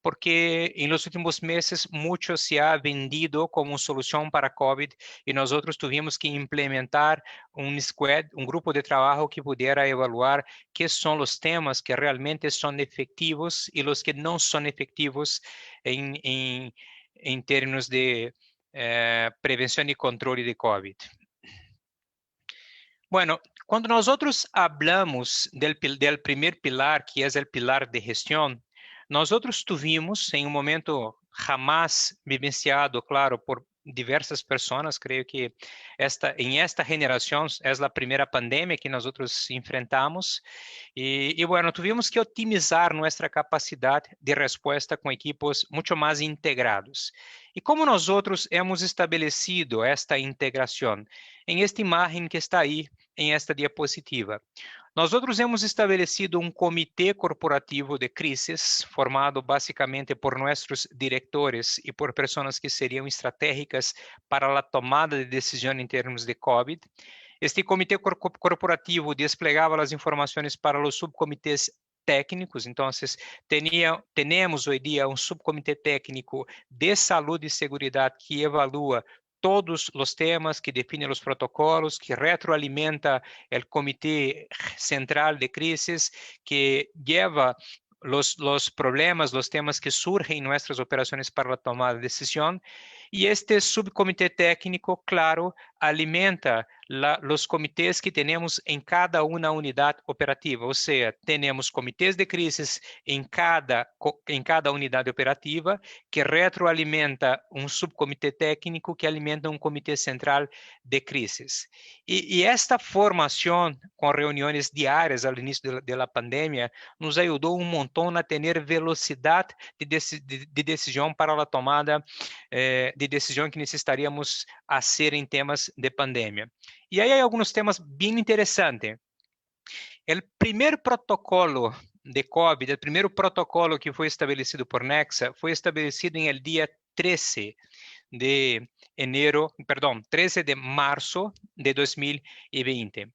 porque en los últimos meses mucho se ha vendido como solución para COVID y nosotros tuvimos que implementar un squad, un grupo de trabajo que pudiera evaluar qué son los temas que realmente son efectivos y los que no son efectivos en términos de prevención y control de COVID. Bueno, cuando nosotros hablamos del primer pilar, que es el pilar de gestión, nosotros tuvimos en un momento jamás vivenciado, claro, por diversas personas, creo que en esta generación es la primera pandemia que nosotros enfrentamos y bueno, tuvimos que optimizar nuestra capacidad de respuesta con equipos mucho más integrados. ¿Y cómo nosotros hemos establecido esta integración? En esta imagen que está ahí, en esta diapositiva. Nosotros hemos establecido un comité corporativo de crisis formado básicamente por nuestros directores y por personas que serían estratégicas para la tomada de decisión en términos de COVID. Este comité corporativo desplegaba las informaciones para los subcomités técnicos, entonces tenemos hoy día un subcomité técnico de salud y seguridad que evalúa todos los temas, que define los protocolos, que retroalimenta el comité central de crisis, que lleva los problemas, los temas que surgen en nuestras operaciones para la toma de decisión. Y este subcomité técnico, claro, alimenta los comités que tenemos en cada una unidad operativa, o sea, tenemos comités de crisis en cada unidad operativa que retroalimenta un subcomité técnico que alimenta un comité central de crisis. Y esta formación con reuniones diarias al inicio de la pandemia nos ayudó un montón a tener velocidad de decisión para la tomada de decisión que necesitaríamos hacer en temas de pandemia. Y ahí hay algunos temas bien interesantes. El primer protocolo de COVID, el primer protocolo que fue establecido por Nexa, fue establecido en el día 13 de marzo de 2020.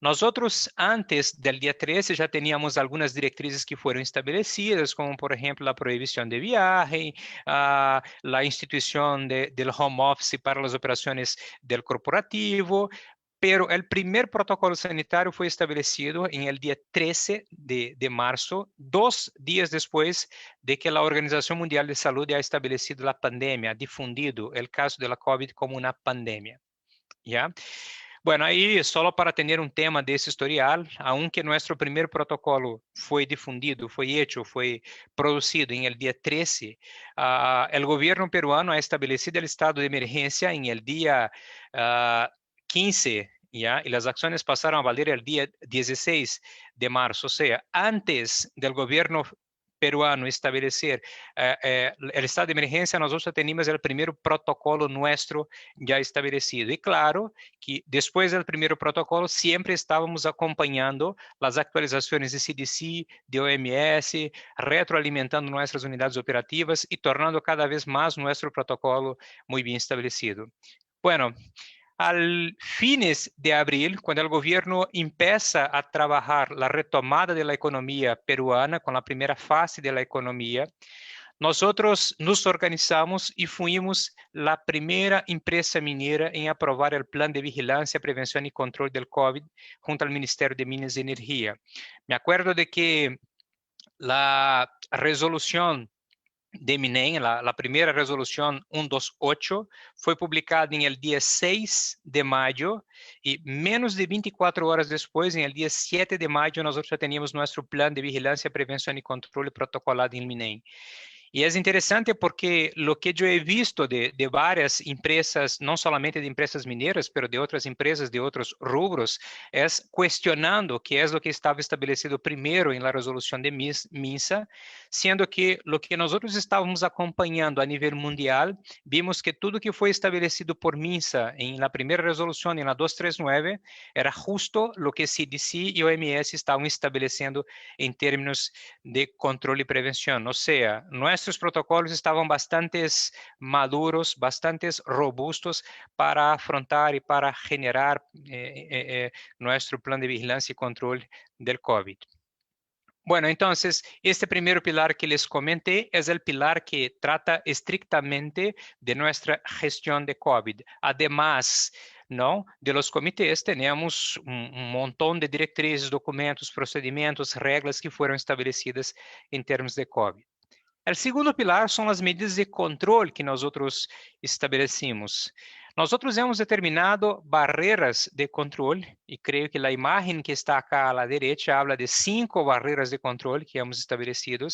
Nosotros antes del día 13 ya teníamos algunas directrices que fueron establecidas, como por ejemplo la prohibición de viaje, la institución del home office para las operaciones del corporativo, pero el primer protocolo sanitario fue establecido en el día 13 de marzo, 2 días después de que la Organización Mundial de Salud haya establecido la pandemia, ha difundido el caso de la COVID como una pandemia. ¿Ya? Bueno, ahí solo para tener un tema de ese historial, aunque nuestro primer protocolo fue difundido, fue hecho, fue producido en el día 13, el gobierno peruano ha establecido el estado de emergencia en el día 15, ¿ya? Y las acciones pasaron a valer el día 16 de marzo, o sea, antes del gobierno peruano establecer el estado de emergencia, nosotros teníamos el primer protocolo nuestro ya establecido. Y claro que después del primer protocolo siempre estábamos acompañando las actualizaciones de CDC, de OMS, retroalimentando nuestras unidades operativas y tornando cada vez más nuestro protocolo muy bien establecido. Bueno, al fines de abril, cuando el gobierno empieza a trabajar la retomada de la economía peruana con la primera fase de la economía, nosotros nos organizamos y fuimos la primera empresa minera en aprobar el plan de vigilancia, prevención y control del COVID junto al Ministerio de Minas y Energía. Me acuerdo de que la resolución de MINEM, la primera resolución 128, fue publicada en el día 6 de mayo y menos de 24 horas después, en el día 7 de mayo, nosotros ya teníamos nuestro plan de vigilancia, prevención y control protocolado en MINEM. Y es interesante porque lo que yo he visto de varias empresas, no solamente de empresas mineras, pero de otras empresas de otros rubros, es cuestionando qué es lo que estaba establecido primero en la resolución de MINSA, siendo que lo que nosotros estábamos acompañando a nivel mundial, vimos que todo que fue establecido por MINSA en la primera resolución, en la 239, era justo lo que CDC y OMS estaban estableciendo en términos de control y prevención. O sea, nuestros protocolos estaban bastante maduros, bastante robustos para afrontar y para generar nuestro plan de vigilancia y control del COVID. Bueno, entonces, este primer pilar que les comenté es el pilar que trata estrictamente de nuestra gestión de COVID. Además, ¿no?, de los comités, tenemos un montón de directrices, documentos, procedimientos, reglas que fueron establecidas en términos de COVID. El segundo pilar son las medidas de control que nosotros establecimos. Nosotros hemos determinado barreras de control y creo que la imagen que está acá a la derecha habla de 5 barreras de control que hemos establecido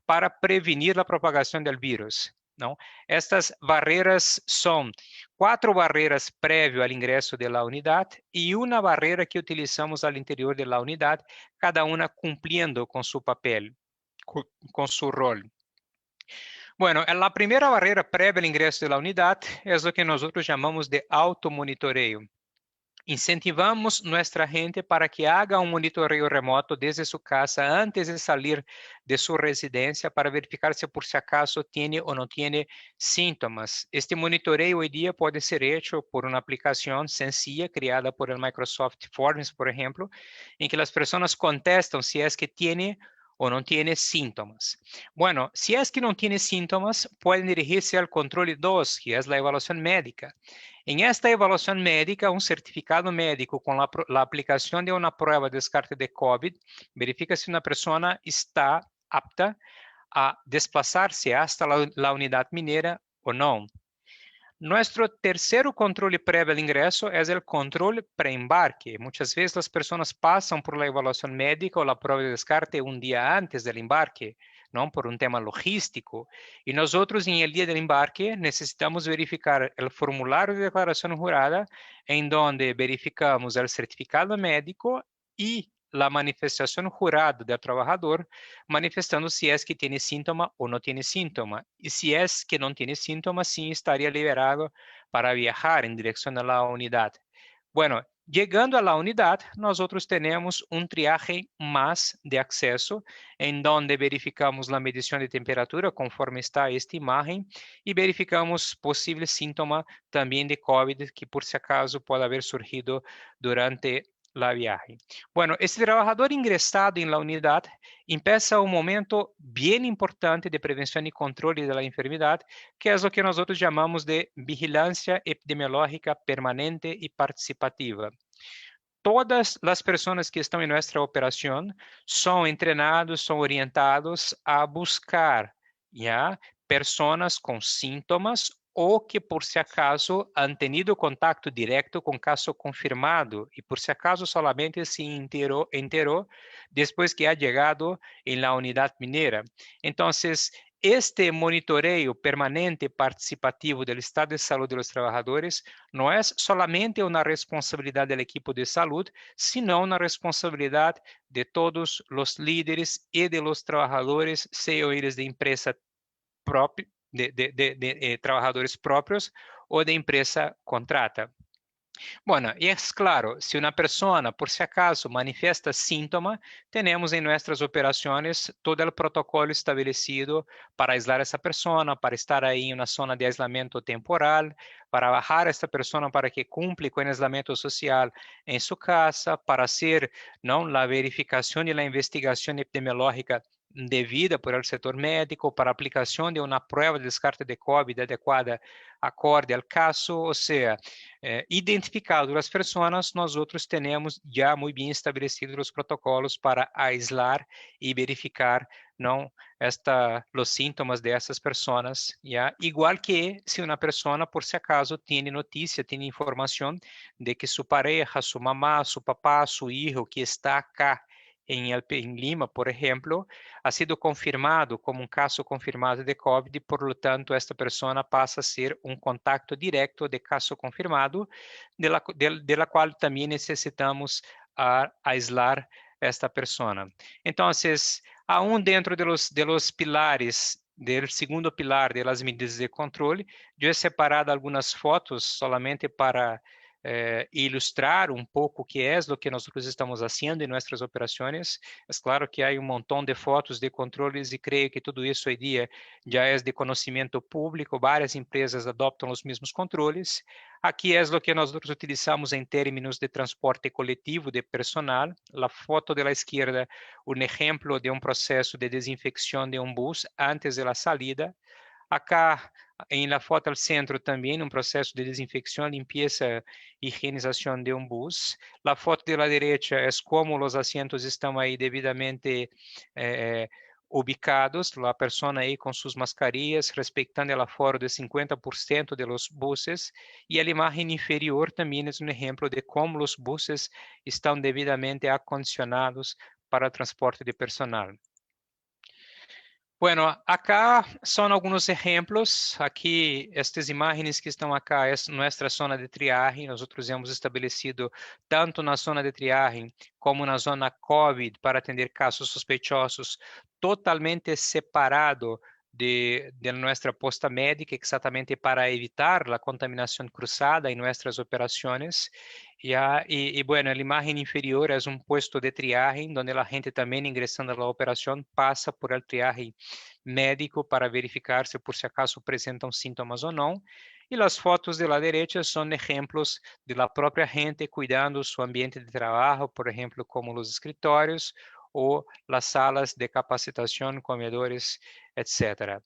para prevenir la propagación del virus, ¿no? Estas barreras son 4 barreras previo al ingreso de la unidad y una barrera que utilizamos al interior de la unidad, cada una cumpliendo con su papel, con su rol. Bueno, la primera barrera previa al ingreso de la unidad es lo que nosotros llamamos de automonitoreo. Incentivamos nuestra gente para que haga un monitoreo remoto desde su casa antes de salir de su residencia para verificar si por si acaso tiene o no tiene síntomas. Este monitoreo hoy día puede ser hecho por una aplicación sencilla creada por el Microsoft Forms, por ejemplo, en que las personas contestan si es que tiene o no tiene síntomas. Bueno, si es que no tiene síntomas, pueden dirigirse al control 2, que es la evaluación médica. En esta evaluación médica, un certificado médico con la aplicación de una prueba de descarte de COVID verifica si una persona está apta a desplazarse hasta la unidad minera o no. Nuestro tercer control previo al ingreso es el control preembarque. Muchas veces las personas pasan por la evaluación médica o la prueba de descarte un día antes del embarque, ¿no?, por un tema logístico. Y nosotros en el día del embarque necesitamos verificar el formulario de declaración jurada en donde verificamos el certificado médico y la manifestación jurada del trabajador manifestando si es que tiene síntoma o no tiene síntoma. Y si es que no tiene síntoma, sí estaría liberado para viajar en dirección a la unidad. Bueno, llegando a la unidad, nosotros tenemos un triaje más de acceso en donde verificamos la medición de temperatura conforme está esta imagen y verificamos posible síntoma también de COVID que por si acaso puede haber surgido durante la viaje. Bueno, este trabajador ingresado en la unidad empieza un momento bien importante de prevención y control de la enfermedad, que es lo que nosotros llamamos de vigilancia epidemiológica permanente y participativa. Todas las personas que están en nuestra operación son entrenados, son orientados a buscar, ¿ya?, personas con síntomas o que por si acaso han tenido contacto directo con caso confirmado y por si acaso solamente se enteró después que ha llegado en la unidad minera. Entonces, este monitoreo permanente participativo del estado de salud de los trabajadores no es solamente una responsabilidad del equipo de salud, sino una responsabilidad de todos los líderes y de los trabajadores, CEOs de empresa propia, de trabajadores propios o de empresa contrata. Bueno, y es claro, si una persona, por si acaso, manifiesta síntoma, tenemos en nuestras operaciones todo el protocolo establecido para aislar a esa persona, para estar ahí en una zona de aislamiento temporal, para bajar a esta persona para que cumpla con el aislamiento social en su casa, para hacer, ¿no?, la verificación y la investigación epidemiológica devida por el sector médico para aplicación de una prueba de descarte de COVID adecuada acorde al caso, o sea, identificado las personas, nosotros tenemos ya muy bien establecidos los protocolos para aislar y verificar ¿no? Los síntomas de essas personas, ¿ya? Igual que si una persona, por si acaso, tiene noticia, tiene información de que su pareja, su mamá, su papá, su hijo que está acá en Lima, por ejemplo, ha sido confirmado como un caso confirmado de COVID y por lo tanto esta persona pasa a ser un contacto directo de caso confirmado, de la cual también necesitamos aislar esta persona. Entonces, aún dentro de los pilares, del segundo pilar de las medidas de control, yo he separado algunas fotos solamente para ilustrar un poco qué es lo que nosotros estamos haciendo en nuestras operaciones. Es claro que hay un montón de fotos de controles y creo que todo eso hoy día ya es de conocimiento público. Varias empresas adoptan los mismos controles. Aquí es lo que nosotros utilizamos en términos de transporte colectivo de personal. La foto de la izquierda, un ejemplo de un proceso de desinfección de un bus antes de la salida. Acá, en la foto al centro, también un proceso de desinfección, limpieza, higienización de un bus. La foto de la derecha es cómo los asientos están ahí debidamente ubicados, la persona ahí con sus mascarillas, respetando el aforo de 50% de los buses. Y la imagen inferior también es un ejemplo de cómo los buses están debidamente acondicionados para el transporte de personal. Bueno, acá son algunos ejemplos. Aquí, estas imágenes que estão acá es nuestra zona de triagem. Nosotros hemos establecido tanto na zona de triagem como na zona COVID para atender casos sospechosos, totalmente separado de nuestra posta médica, exatamente para evitar la contaminación cruzada en nuestras operaciones. Bueno, la imagen inferior es un puesto de triagem, donde la gente también ingresando a la operación pasa por el triagem médico para verificar se por si acaso apresentam síntomas ou não. E as fotos de la derecha são exemplos de la própria gente cuidando su ambiente de trabalho, por exemplo, como os escritórios ou las salas de capacitação, comedores, etc.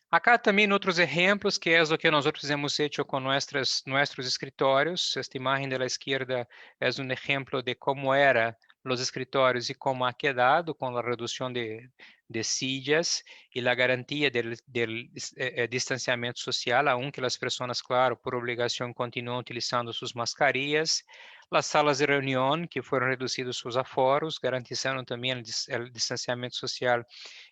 Acá também outros exemplos, que é o que nós hemos hecho com nossos escritórios. Esta imagem da esquerda é um exemplo de como era os escritórios e como ha quedado com a redução de sillas e a garantia del distanciamento social, aunque as pessoas, claro, por obrigação, continuam utilizando suas mascarillas. As salas de reunião, que foram reduzidos seus aforos, garantizando também o distanciamento social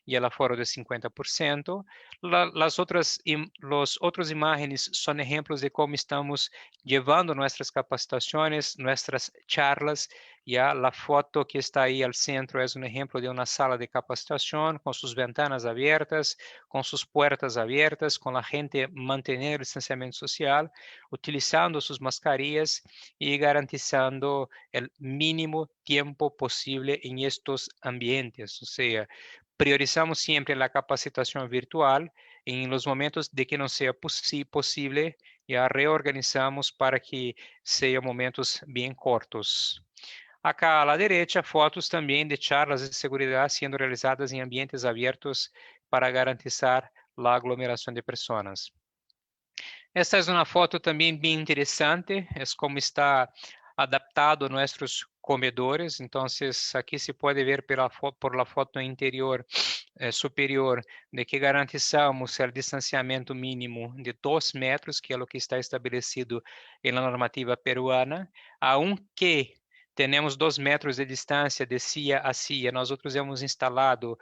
e o aforo de 50%. Los otros imágenes son ejemplos de cómo estamos llevando nuestras capacitaciones, nuestras charlas. Ya la foto que está ahí al centro es un ejemplo de una sala de capacitación con sus ventanas abiertas, con sus puertas abiertas, con la gente manteniendo el distanciamiento social, utilizando sus mascarillas y garantizando el mínimo tiempo posible en estos ambientes. O sea, priorizamos siempre la capacitación virtual. En los momentos de que no sea posible, ya reorganizamos para que sean momentos bien cortos. Acá a la derecha, fotos também de charlas de seguridad sendo realizadas em ambientes abiertos para garantizar la aglomeração de pessoas. Esta é uma foto também bem interessante, é como está adaptado a nossos comedores. Então, aqui se pode ver por la foto interior superior de que garantizamos o distanciamento mínimo de 2 metros, que é o que está estabelecido na normativa peruana, aunque temos 2 metros de distância de cia a cia. Nós outros hemos instalado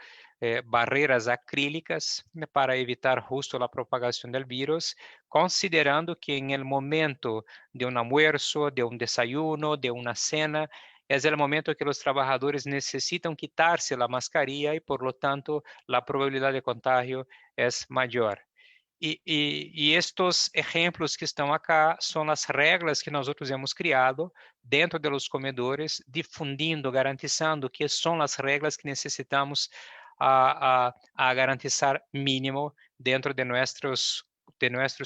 barreiras acrílicas, né, para evitar justo a propagação do vírus, considerando que em el momento de um almuerzo, de um desayuno, de uma cena, é o momento que os trabalhadores necessitam quitar-se a mascarilla e, por lo tanto, a probabilidade de contágio é maior. E estes exemplos que estão acá são as regras que nós outros hemos criado dentro dos comedores, difundindo, garantizando que são as regras que necessitamos a garantizar mínimo dentro de nossos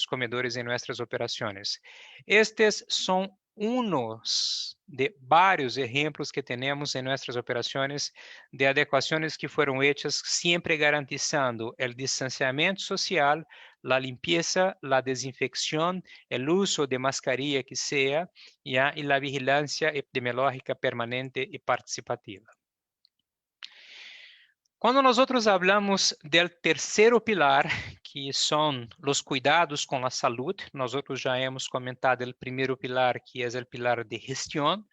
comedores e nossas operações. Estes são unos de varios ejemplos que tenemos en nuestras operaciones de adecuaciones que fueron hechas siempre garantizando el distanciamiento social, la limpieza, la desinfección, el uso de mascarilla que sea, ¿ya? Y la vigilancia epidemiológica permanente y participativa. Cuando nosotros hablamos del tercero pilar, que son los cuidados con la salud, nosotros ya hemos comentado el primero pilar, que es el pilar de gestión,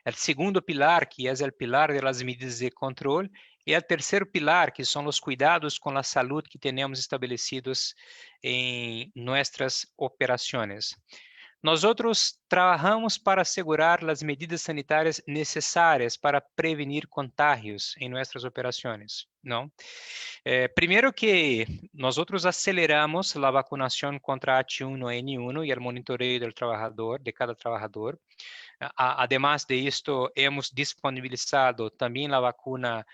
el segundo pilar, que es el pilar de las medidas de control, y el tercer pilar, que son los cuidados con la salud que tenemos establecidos en nuestras operaciones. Nosotros trabajamos para asegurar las medidas sanitarias necesarias para prevenir contagios en nuestras operaciones, ¿no? Primero que nosotros aceleramos la vacunación contra H1N1 y el monitoreo del trabajador, de cada trabajador. Además de esto, hemos disponibilizado también la vacuna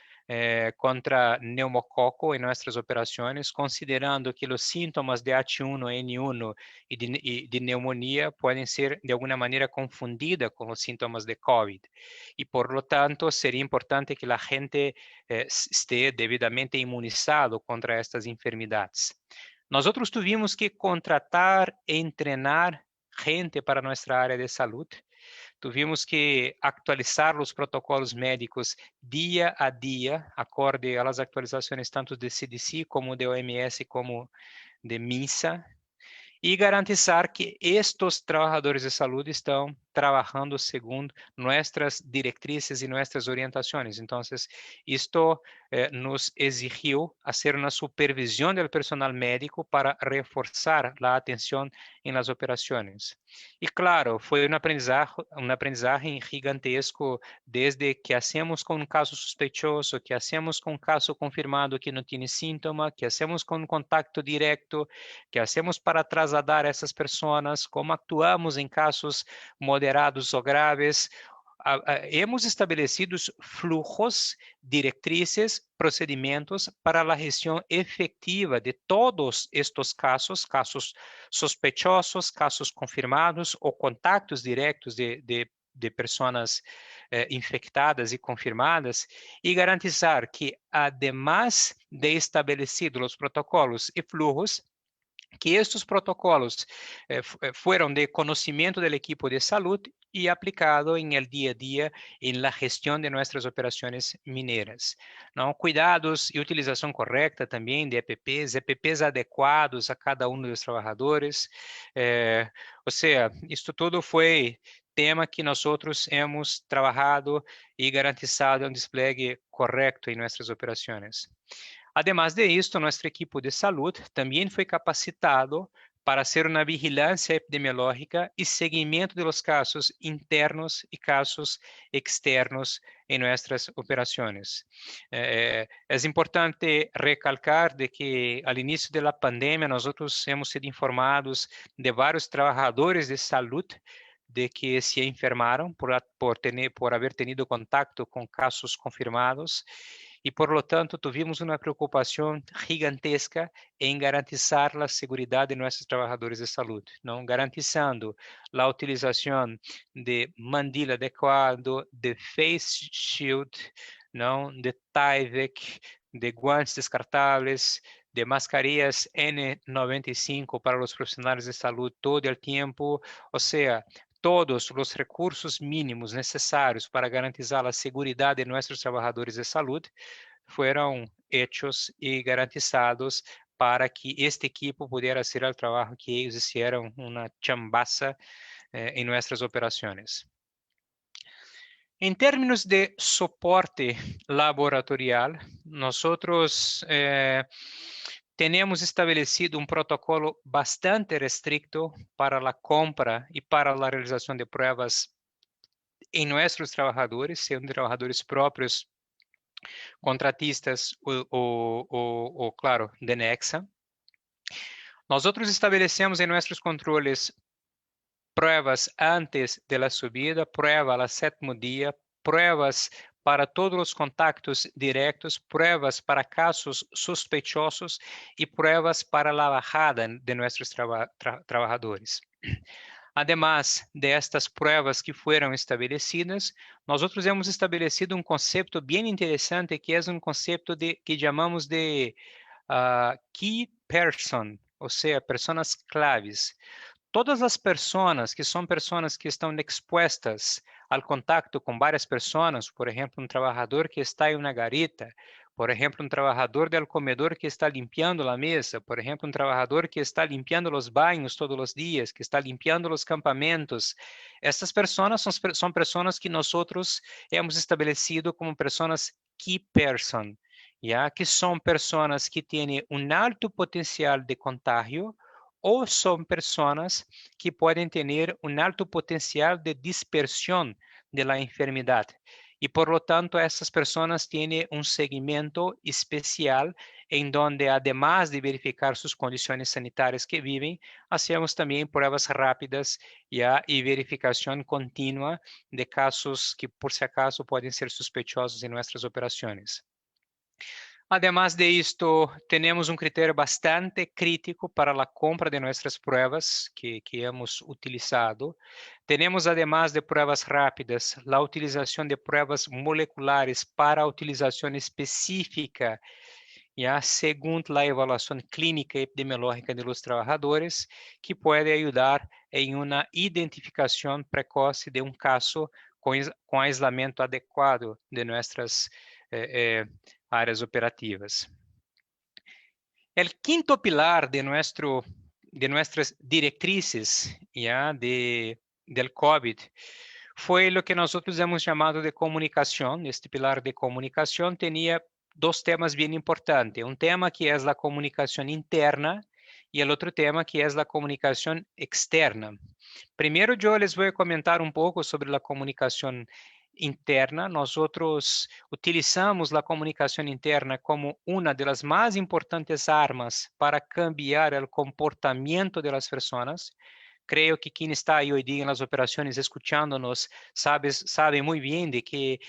contra neumococo en nuestras operaciones, considerando que los síntomas de H1N1 y de neumonía pueden ser de alguna manera confundidos con los síntomas de COVID. Y por lo tanto, sería importante que la gente esté debidamente inmunizado contra estas enfermedades. Nosotros tuvimos que contratar e entrenar gente para nuestra área de salud. Tuvimos que actualizar los protocolos médicos día a día, acorde a las actualizaciones tanto de CDC como de OMS como de MINSA, y garantizar que estos trabajadores de salud están trabajando según nuestras directrices y nuestras orientaciones. Entonces, esto nos exigió hacer una supervisión del personal médico para reforzar la atención en las operaciones. Y claro, fue un aprendizaje gigantesco desde que hacemos con un caso sospechoso, que hacemos con un caso confirmado que no tiene síntoma, que hacemos con un contacto directo, que hacemos para trasladar a essas pessoas, como actuamos em casos moderados ou graves. Hemos estabelecido flujos, diretrizes, procedimentos para a gestão efetiva de todos estes casos, casos sospechosos, casos confirmados ou contactos diretos de pessoas infectadas e confirmadas, e garantizar que, además de estabelecidos os protocolos e flujos, que estes protocolos fueron de conocimiento del equipo de salud y aplicado en el día a día en la gestión de nuestras operaciones mineras, ¿no? Cuidados y utilización correcta también de EPPs adecuados a cada uno de los trabajadores. O sea, esto todo fue tema que nosotros hemos trabajado y garantizado un despliegue correcto en nuestras operaciones. Además de esto, nuestro equipo de salud también fue capacitado para hacer una vigilancia epidemiológica y seguimiento de los casos internos y casos externos en nuestras operaciones. Es importante recalcar de que al inicio de la pandemia nosotros hemos sido informados de varios trabajadores de salud de que se enfermaron por haber tenido contacto con casos confirmados. Y por lo tanto tuvimos una preocupación gigantesca en garantizar la seguridad de nuestros trabajadores de salud, ¿no? Garantizando la utilización de mandil adecuado, de face shield, ¿no? De Tyvek, de guantes descartables, de mascarillas N95 para los profesionales de salud todo el tiempo. O sea, todos os recursos mínimos necessários para garantizar a segurança de nossos trabalhadores de saúde foram hechos e garantizados para que este equipo pudesse fazer o trabalho que eles fizeram uma chambaça em nossas operações. Em termos de soporte laboratorial, nós temos estabelecido um protocolo bastante restrito para a compra e para a realização de pruebas em nossos trabalhadores, sendo trabalhadores próprios, contratistas ou claro, de Nexa. Nós estabelecemos em nossos controles pruebas antes de la subida, prueba al 7º día, pruebas para todos os contactos diretos, pruebas para casos sospechosos e pruebas para a bajada de nossos trabalhadores. Además de estas pruebas que fueron establecidas, nosotros hemos establecido un concepto bien interesante que es un concepto que llamamos de key person, o sea, personas claves. Todas as pessoas que estão expostas ao contacto com várias pessoas, por exemplo, trabalhador que está em uma garita, por exemplo, trabalhador del comedor que está limpiando a mesa, por exemplo, trabalhador que está limpiando os banhos todos os dias, que está limpiando os campamentos. Essas pessoas são pessoas que nós hemos estabelecido como pessoas key person, já que são pessoas que têm alto potencial de contágio ou são pessoas que podem ter alto potencial de dispersão da enfermidade. E, por lo tanto, essas pessoas têm seguimento especial em donde, además de verificar suas condições sanitárias que vivem, hacemos também pruebas rápidas e verificação contínua de casos que, por si acaso, podem ser sospechosos em nossas operações. Además de esto, tenemos un criterio bastante crítico para la compra de nuestras pruebas que hemos utilizado. Tenemos, además de pruebas rápidas, la utilización de pruebas moleculares para utilización específica, ya según la evaluación clínica y epidemiológica de los trabajadores, que puede ayudar en una identificación precoce de un caso con aislamiento adecuado de nuestras áreas operativas. El quinto pilar de nuestras directrices del COVID fue lo que nosotros hemos llamado de comunicación. Este pilar de comunicación tenía dos temas bien importantes. Un tema que es la comunicación interna y el otro tema que es la comunicación externa. Primero yo les voy a comentar un poco sobre la comunicación interna. Nosotros utilizamos la comunicación interna como una de las más importantes armas para cambiar el comportamiento de las personas. Creo que quien está ahí hoy día en las operaciones escuchándonos sabe muy bien de que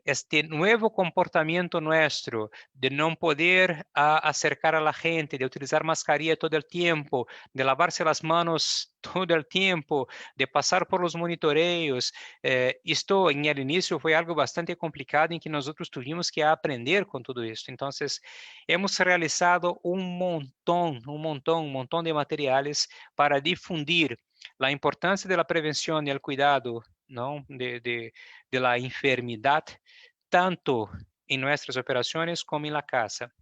este nuevo comportamiento nuestro de no poder acercar a la gente, de utilizar mascarilla todo el tiempo, de lavarse las manos todo el tiempo, de pasar por los monitoreos, esto en el inicio fue algo bastante complicado en que nosotros tuvimos que aprender con todo esto. Entonces, hemos realizado un montón de materiales para difundir la importancia de la prevención y el cuidado, ¿no? de la enfermedad, tanto en nuestras operaciones como en la casa.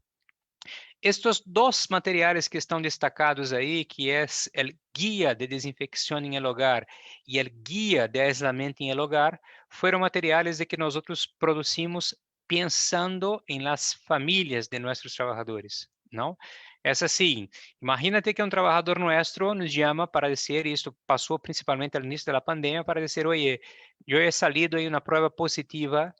Estos dos materiales que estão destacados aí, que é o guia de desinfecção em el hogar e o guia de aislamiento em el hogar, foram materiais de que nós produzimos pensando em las famílias de nossos trabalhadores, não? É assim, imagínate que um trabalhador nosso nos chama para dizer, isto passou principalmente ao início da pandemia, para dizer, oye, eu he salido em uma prova positiva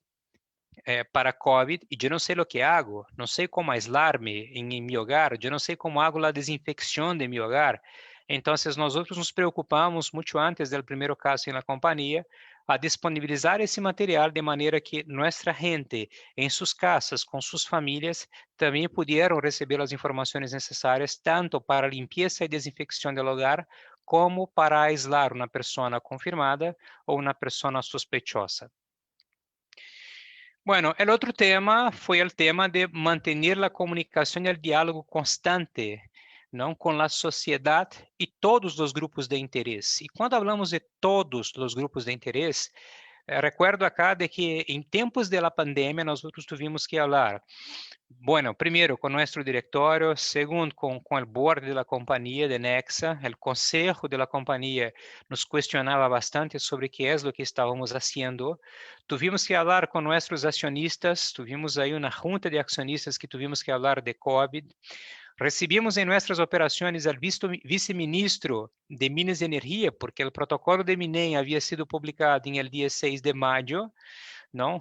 para COVID y yo no sé lo que hago, no sé cómo aislarme en mi hogar, yo no sé cómo hago la desinfección de mi hogar. Entonces, nosotros nos preocupamos mucho antes del primer caso en la compañía a disponibilizar esse material de maneira que nossa gente, em suas casas, com suas famílias, também pudieram receber as informações necessárias, tanto para a limpeza e desinfecção do hogar, como para aislar uma pessoa confirmada ou uma pessoa sospechosa. Bueno, el otro tema fue el tema de mantener la comunicación y el diálogo constante, ¿no? Con la sociedad y todos los grupos de interés. Y cuando hablamos de todos los grupos de interés, recuerdo acá de que en tiempos de la pandemia nosotros tuvimos que hablar, bueno, primero con nuestro directorio, segundo con el board de la compañía de Nexa, el consejo de la compañía nos cuestionaba bastante sobre qué es lo que estábamos haciendo. Tuvimos que hablar con nuestros accionistas, tuvimos ahí una junta de accionistas que tuvimos que hablar de COVID. Recibimos em nossas operações o vice-ministro de Minas e Energia, porque o protocolo de Minem havia sido publicado em el dia 6 de maio, não?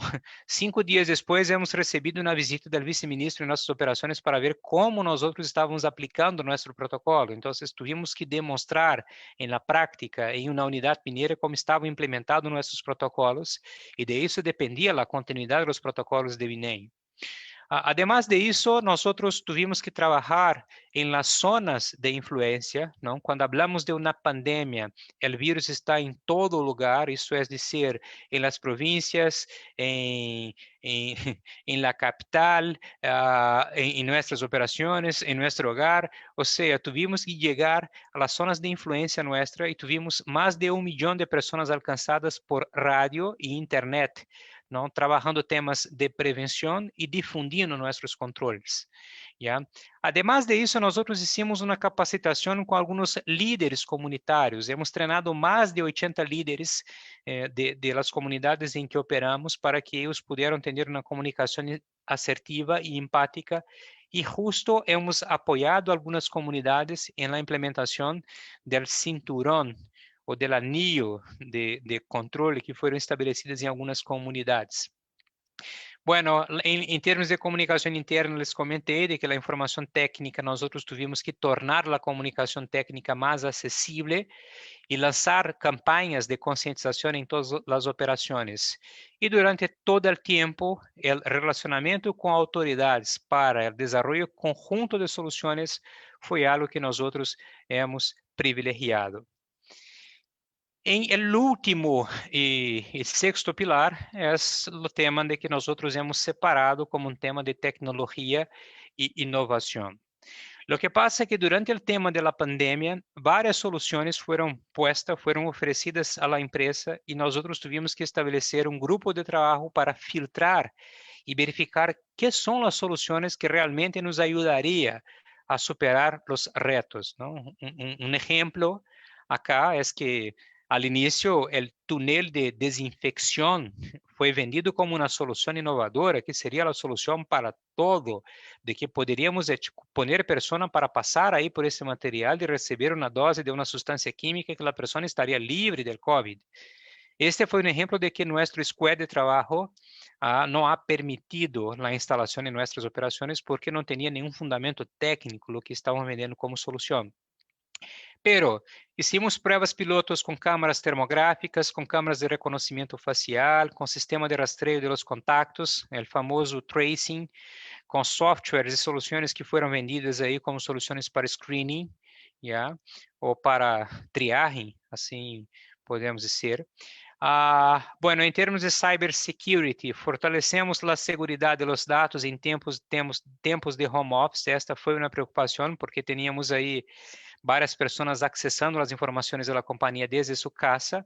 5 dias depois, hemos recebido uma visita do vice-ministro em nossas operações para ver como nós outros estávamos aplicando nosso protocolo. Então, tivemos que demonstrar em la prática, em uma unidade mineira, como estavam implementados nossos protocolos, e de isso dependia a continuidade dos protocolos de Minem. Además de eso, nosotros tuvimos que trabajar en las zonas de influencia, ¿no? Cuando hablamos de una pandemia, el virus está en todo lugar, eso es decir, en las provincias, en, en la capital, en nuestras operaciones, en nuestro hogar. O sea, tuvimos que llegar a las zonas de influencia nuestra y tuvimos más de 1 millón de personas alcanzadas por radio e internet, ¿no? Trabajando temas de prevención y difundiendo nuestros controles, ¿ya? Además de eso, nosotros hicimos una capacitación con algunos líderes comunitarios. Hemos entrenado más de 80 líderes de las comunidades en que operamos para que ellos pudieran tener una comunicación asertiva y empática. Y justo hemos apoyado a algunas comunidades en la implementación del cinturón o del anillo de controle que fueron establecidas en algunas comunidades. Bueno, en términos de comunicación interna, les comenté de que la información técnica, nosotros tuvimos que tornar la comunicación técnica más accesible y lanzar campañas de concientización en todas las operaciones. Y durante todo el tiempo, el relacionamiento con autoridades para el desarrollo conjunto de soluciones fue algo que nosotros hemos privilegiado. En el último y sexto pilar es el tema de que nosotros hemos separado como un tema de tecnología y innovación. Lo que pasa es que durante el tema de la pandemia, varias soluciones fueron puestas, fueron ofrecidas a la empresa y nosotros tuvimos que establecer un grupo de trabajo para filtrar y verificar qué son las soluciones que realmente nos ayudaría a superar los retos, ¿no? Un ejemplo acá es que al inicio el túnel de desinfección fue vendido como una solución innovadora, que sería la solución para todo, de que poderíamos poner persona para pasar ahí por ese material y recibir una dosis de una sustancia química que la persona estaría libre del COVID. Este fue un ejemplo de que nuestro squad de trabajo no ha permitido la instalación en nuestras operaciones porque no tenía ningún fundamento técnico lo que estaban vendiendo como solución. Pero hicimos pruebas pilotos con cámaras termográficas, con cámaras de reconocimiento facial, con sistema de rastreo de los contactos, el famoso tracing, con softwares y soluciones que fueron vendidas ahí como soluciones para screening, ¿ya? O para triaje, así podemos decir. Bueno, en términos de cybersecurity, fortalecemos la seguridad de los datos en tempos de home office. Esta fue una preocupación porque teníamos ahí varias personas acessando as informações da companhia desde sua casa.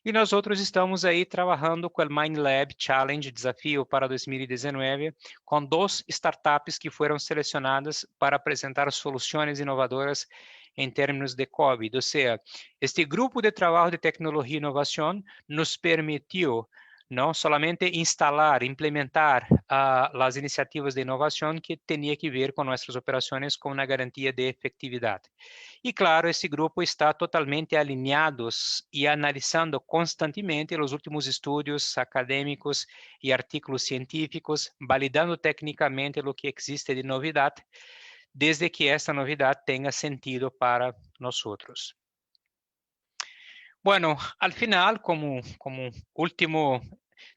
E nós outros estamos aí trabalhando com o MindLab Challenge, desafio para 2019, com 2 startups que foram selecionadas para apresentar soluções inovadoras em termos de COVID. Ou seja, este grupo de trabalho de tecnologia e inovação nos permitiu não solamente instalar, implementar as iniciativas de inovação que tinha que ver com nossas operações com uma garantia de efetividade. E claro, esse grupo está totalmente alinhados e analisando constantemente os últimos estudos acadêmicos e artigos científicos, validando tecnicamente o que existe de novidade, desde que essa novidade tenha sentido para nós outros. Bueno, al final, como último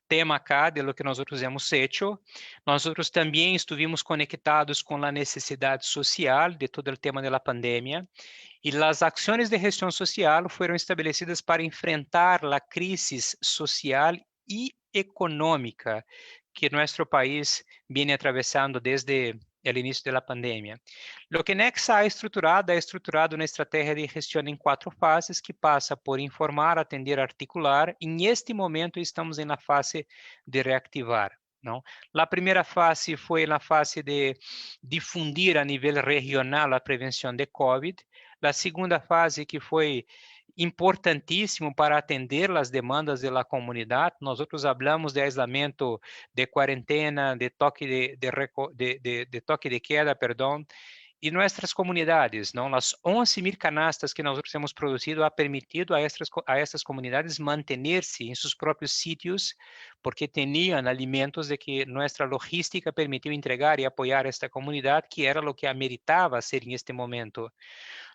tema acá de lo que nosotros hemos hecho, nosotros también estuvimos conectados con la necesidad social de todo el tema de la pandemia y las acciones de gestión social fueron establecidas para enfrentar la crisis social y económica que nuestro país viene atravesando desde el inicio de la pandemia. Lo que Nexa ha estruturado una estrategia de gestión en 4 fases que pasa por informar, atender, articular. En este momento estamos en la fase de reactivar, ¿no? La primera fase fue la fase de difundir a nivel regional la prevención de COVID. La segunda fase que fue importantíssimo para atender as demandas da comunidade. Nós falamos de aislamento, de quarentena, de toque de toque de queda, perdão, e nossas comunidades, não? As 11.000 canastas que nós temos produzido ha permitido a estas comunidades manter-se em seus próprios sítios, porque tinham alimentos de que nossa logística permitiu entregar e apoiar esta comunidade, que era o que ameritava ser em este momento.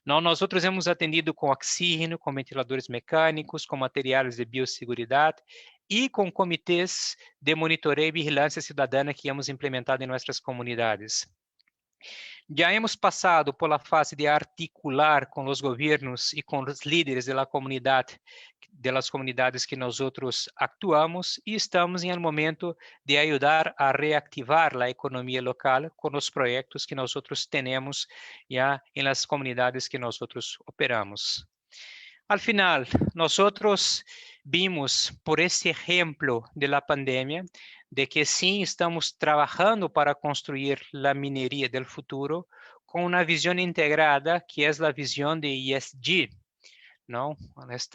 Não, nós hemos atendido com oxígeno, com ventiladores mecânicos, com materiais de biosseguridade. y con comités de monitoreo y vigilancia ciudadana que hemos implementado en nuestras comunidades. Ya hemos pasado por la fase de articular con los gobiernos y con los líderes de la comunidad, de las comunidades que nosotros actuamos, y estamos en el momento de ayudar a reactivar la economía local con los proyectos que nosotros tenemos ya en las comunidades que nosotros operamos. Al final, nosotros vimos por este ejemplo de la pandemia de que sí estamos trabajando para construir la minería del futuro con una visión integrada que es la visión de ESG, ¿no?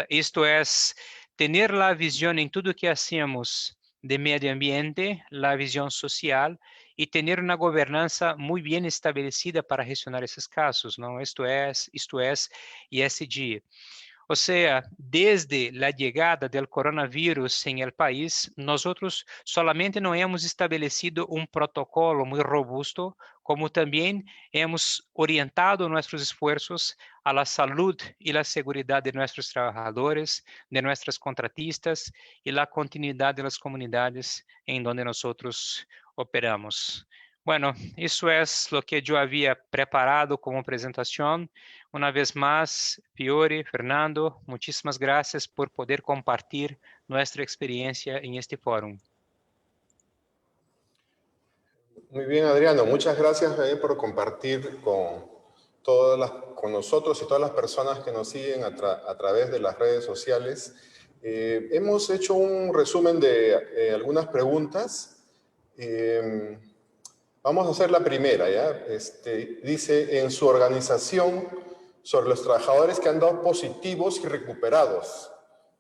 Esto es tener la visión en todo lo que hacemos de medio ambiente, la visión social y tener una gobernanza muy bien establecida para gestionar esos casos, ¿no? Esto es ESG. O sea, desde la llegada del coronavirus en el país, nosotros solamente no hemos establecido un protocolo muy robusto, como también hemos orientado nuestros esfuerzos a la salud y la seguridad de nuestros trabajadores, de nuestras contratistas y la continuidad de las comunidades en donde nosotros operamos. Bueno, eso es lo que yo había preparado como presentación. Una vez más, Fiore, Fernando, muchísimas gracias por poder compartir nuestra experiencia en este fórum.
Muy bien, Adriano. Muchas gracias por compartir con nosotros y todas las personas que nos siguen a través de las redes sociales. Hemos hecho un resumen de algunas preguntas. Vamos a hacer la primera, ¿ya? Dice, en su organización, sobre los trabajadores que han dado positivos y recuperados,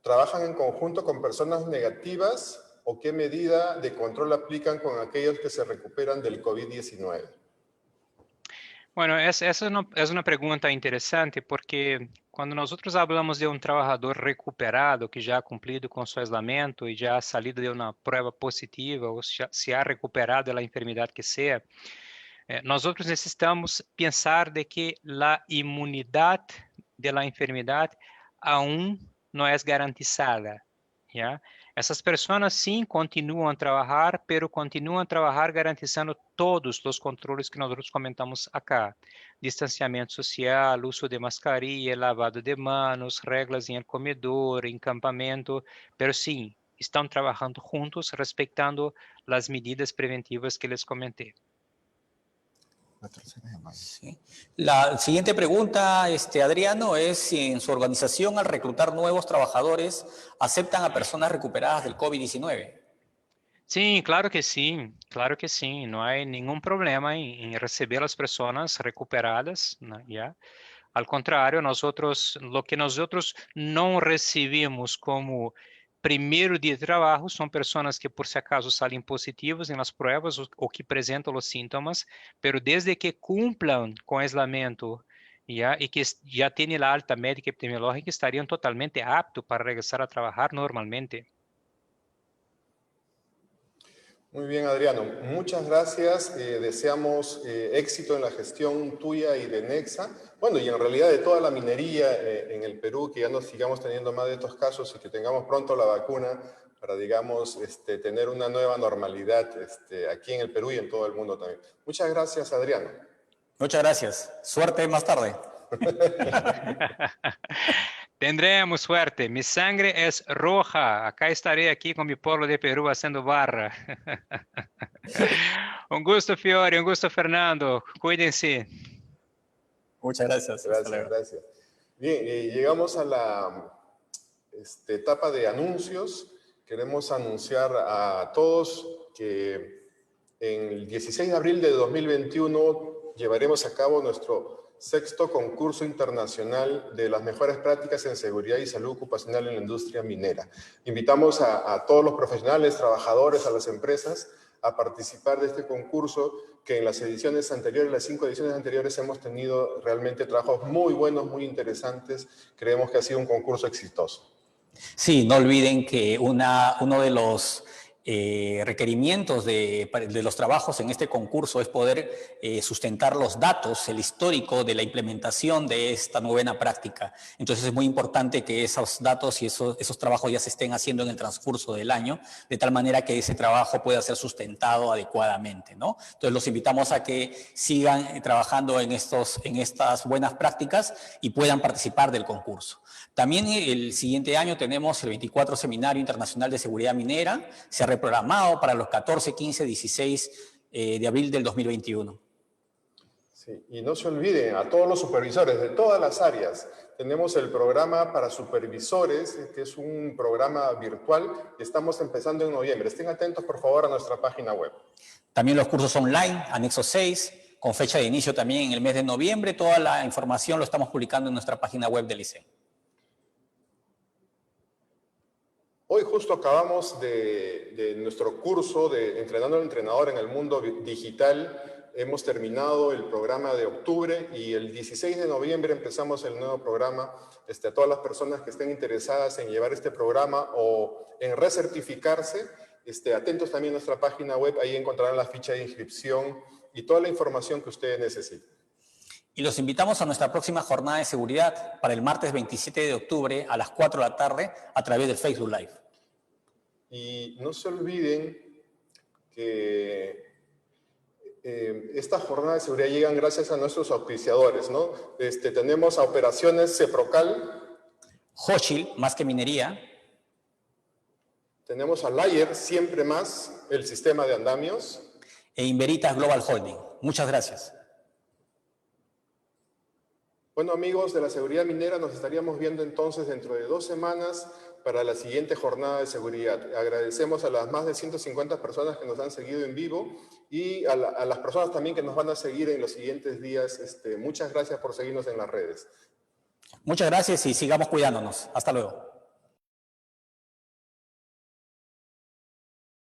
¿trabajan en conjunto con personas negativas o qué medida de control aplican con aquellos que se recuperan del COVID-19?
Bueno, esa es una pregunta interesante porque cuando nosotros hablamos de un trabajador recuperado que ya ha cumplido con su aislamiento y ya ha salido de una prueba positiva o se ha recuperado de la enfermedad que sea, nosotros necesitamos pensar de que la inmunidad de la enfermedad aún no es garantizada, ¿ya? Essas pessoas sim continuam a trabalhar, pero continuam a trabalhar garantizando todos os controles que nós comentamos acá. Distanciamento social, uso de mascarilha, lavado de manos, regras em comedor, em campamento, pero sim, estão trabalhando juntos, respeitando as medidas preventivas que les comentei.
Sí. La siguiente pregunta, Adriano, es si en su organización al reclutar nuevos trabajadores aceptan a personas recuperadas del COVID-19.
Sim, claro que sim, claro que sim. Não há nenhum problema em receber as pessoas recuperadas, né, já. Al contrário, lo que nós não recebemos como primeiro dia de trabalho são pessoas que por si acaso saem positivas nas provas ou que apresentam os sintomas, pero desde que cumplam com o isolamento e que já têm a alta médica epidemiológica, estariam totalmente aptos para regressar a trabalhar normalmente.
Muy bien, Adriano. Muchas gracias. Deseamos éxito en la gestión tuya y de Nexa. Bueno, y en realidad de toda la minería en el Perú, que ya no sigamos teniendo más de estos casos y que tengamos pronto la vacuna para, digamos, tener una nueva normalidad aquí en el Perú y en todo el mundo también. Muchas gracias, Adriano.
Muchas gracias. Suerte más tarde.
Tendremos suerte. Mi sangre es roja. Acá estaré aquí con mi pueblo de Perú haciendo barra. Un gusto, Fiore. Un gusto, Fernando. Cuídense.
Muchas gracias.
Gracias. Bien, llegamos a la etapa de anuncios. Queremos anunciar a todos que en el 16 de abril de 2021 llevaremos a cabo nuestro 6º concurso internacional de las mejores prácticas en seguridad y salud ocupacional en la industria minera. Invitamos a todos los profesionales, trabajadores, a las empresas a participar de este concurso, que en las ediciones anteriores, las 5 ediciones anteriores, hemos tenido realmente trabajos muy buenos, muy interesantes. Creemos que ha sido un concurso exitoso.
Sí, no olviden que uno de los requerimientos de los trabajos en este concurso es poder sustentar los datos, el histórico de la implementación de esta novena práctica. Entonces es muy importante que esos datos y esos trabajos ya se estén haciendo en el transcurso del año, de tal manera que ese trabajo pueda ser sustentado adecuadamente, ¿no? Entonces los invitamos a que sigan trabajando en estas buenas prácticas y puedan participar del concurso. También el siguiente año tenemos el 24 Seminario Internacional de Seguridad Minera, se ha reprogramado para los 14, 15, 16 de abril del 2021.
Sí, y no se olviden, a todos los supervisores de todas las áreas, tenemos el programa para supervisores, que es un programa virtual, y estamos empezando en noviembre. Estén atentos, por favor, a nuestra página web.
También los cursos online, anexo 6, con fecha de inicio también en el mes de noviembre. Toda la información lo estamos publicando en nuestra página web del ICEN.
Hoy justo acabamos de nuestro curso de Entrenando al Entrenador en el Mundo Digital. Hemos terminado el programa de octubre y el 16 de noviembre empezamos el nuevo programa. A todas las personas que estén interesadas en llevar este programa o en recertificarse, atentos también a nuestra página web. Ahí encontrarán la ficha de inscripción y toda la información que ustedes necesiten.
Y los invitamos a nuestra próxima jornada de seguridad para el martes 27 de octubre a las 4 de la tarde a través del Facebook Live. Y
no se olviden que esta jornada de seguridad llegan gracias a nuestros auspiciadores, ¿no? Tenemos a Operaciones Ceprocal,
Hochschild, Más que Minería.
Tenemos a Layer, Siempre Más, el sistema de andamios.
E Inveritas Global Holding. Muchas gracias.
Bueno, amigos de la seguridad minera, nos estaríamos viendo entonces dentro de 2 semanas para la siguiente jornada de seguridad. Agradecemos a las más de 150 personas que nos han seguido en vivo y a las personas también que nos van a seguir en los siguientes días. Muchas gracias por seguirnos en las redes.
Muchas gracias y sigamos cuidándonos. Hasta luego.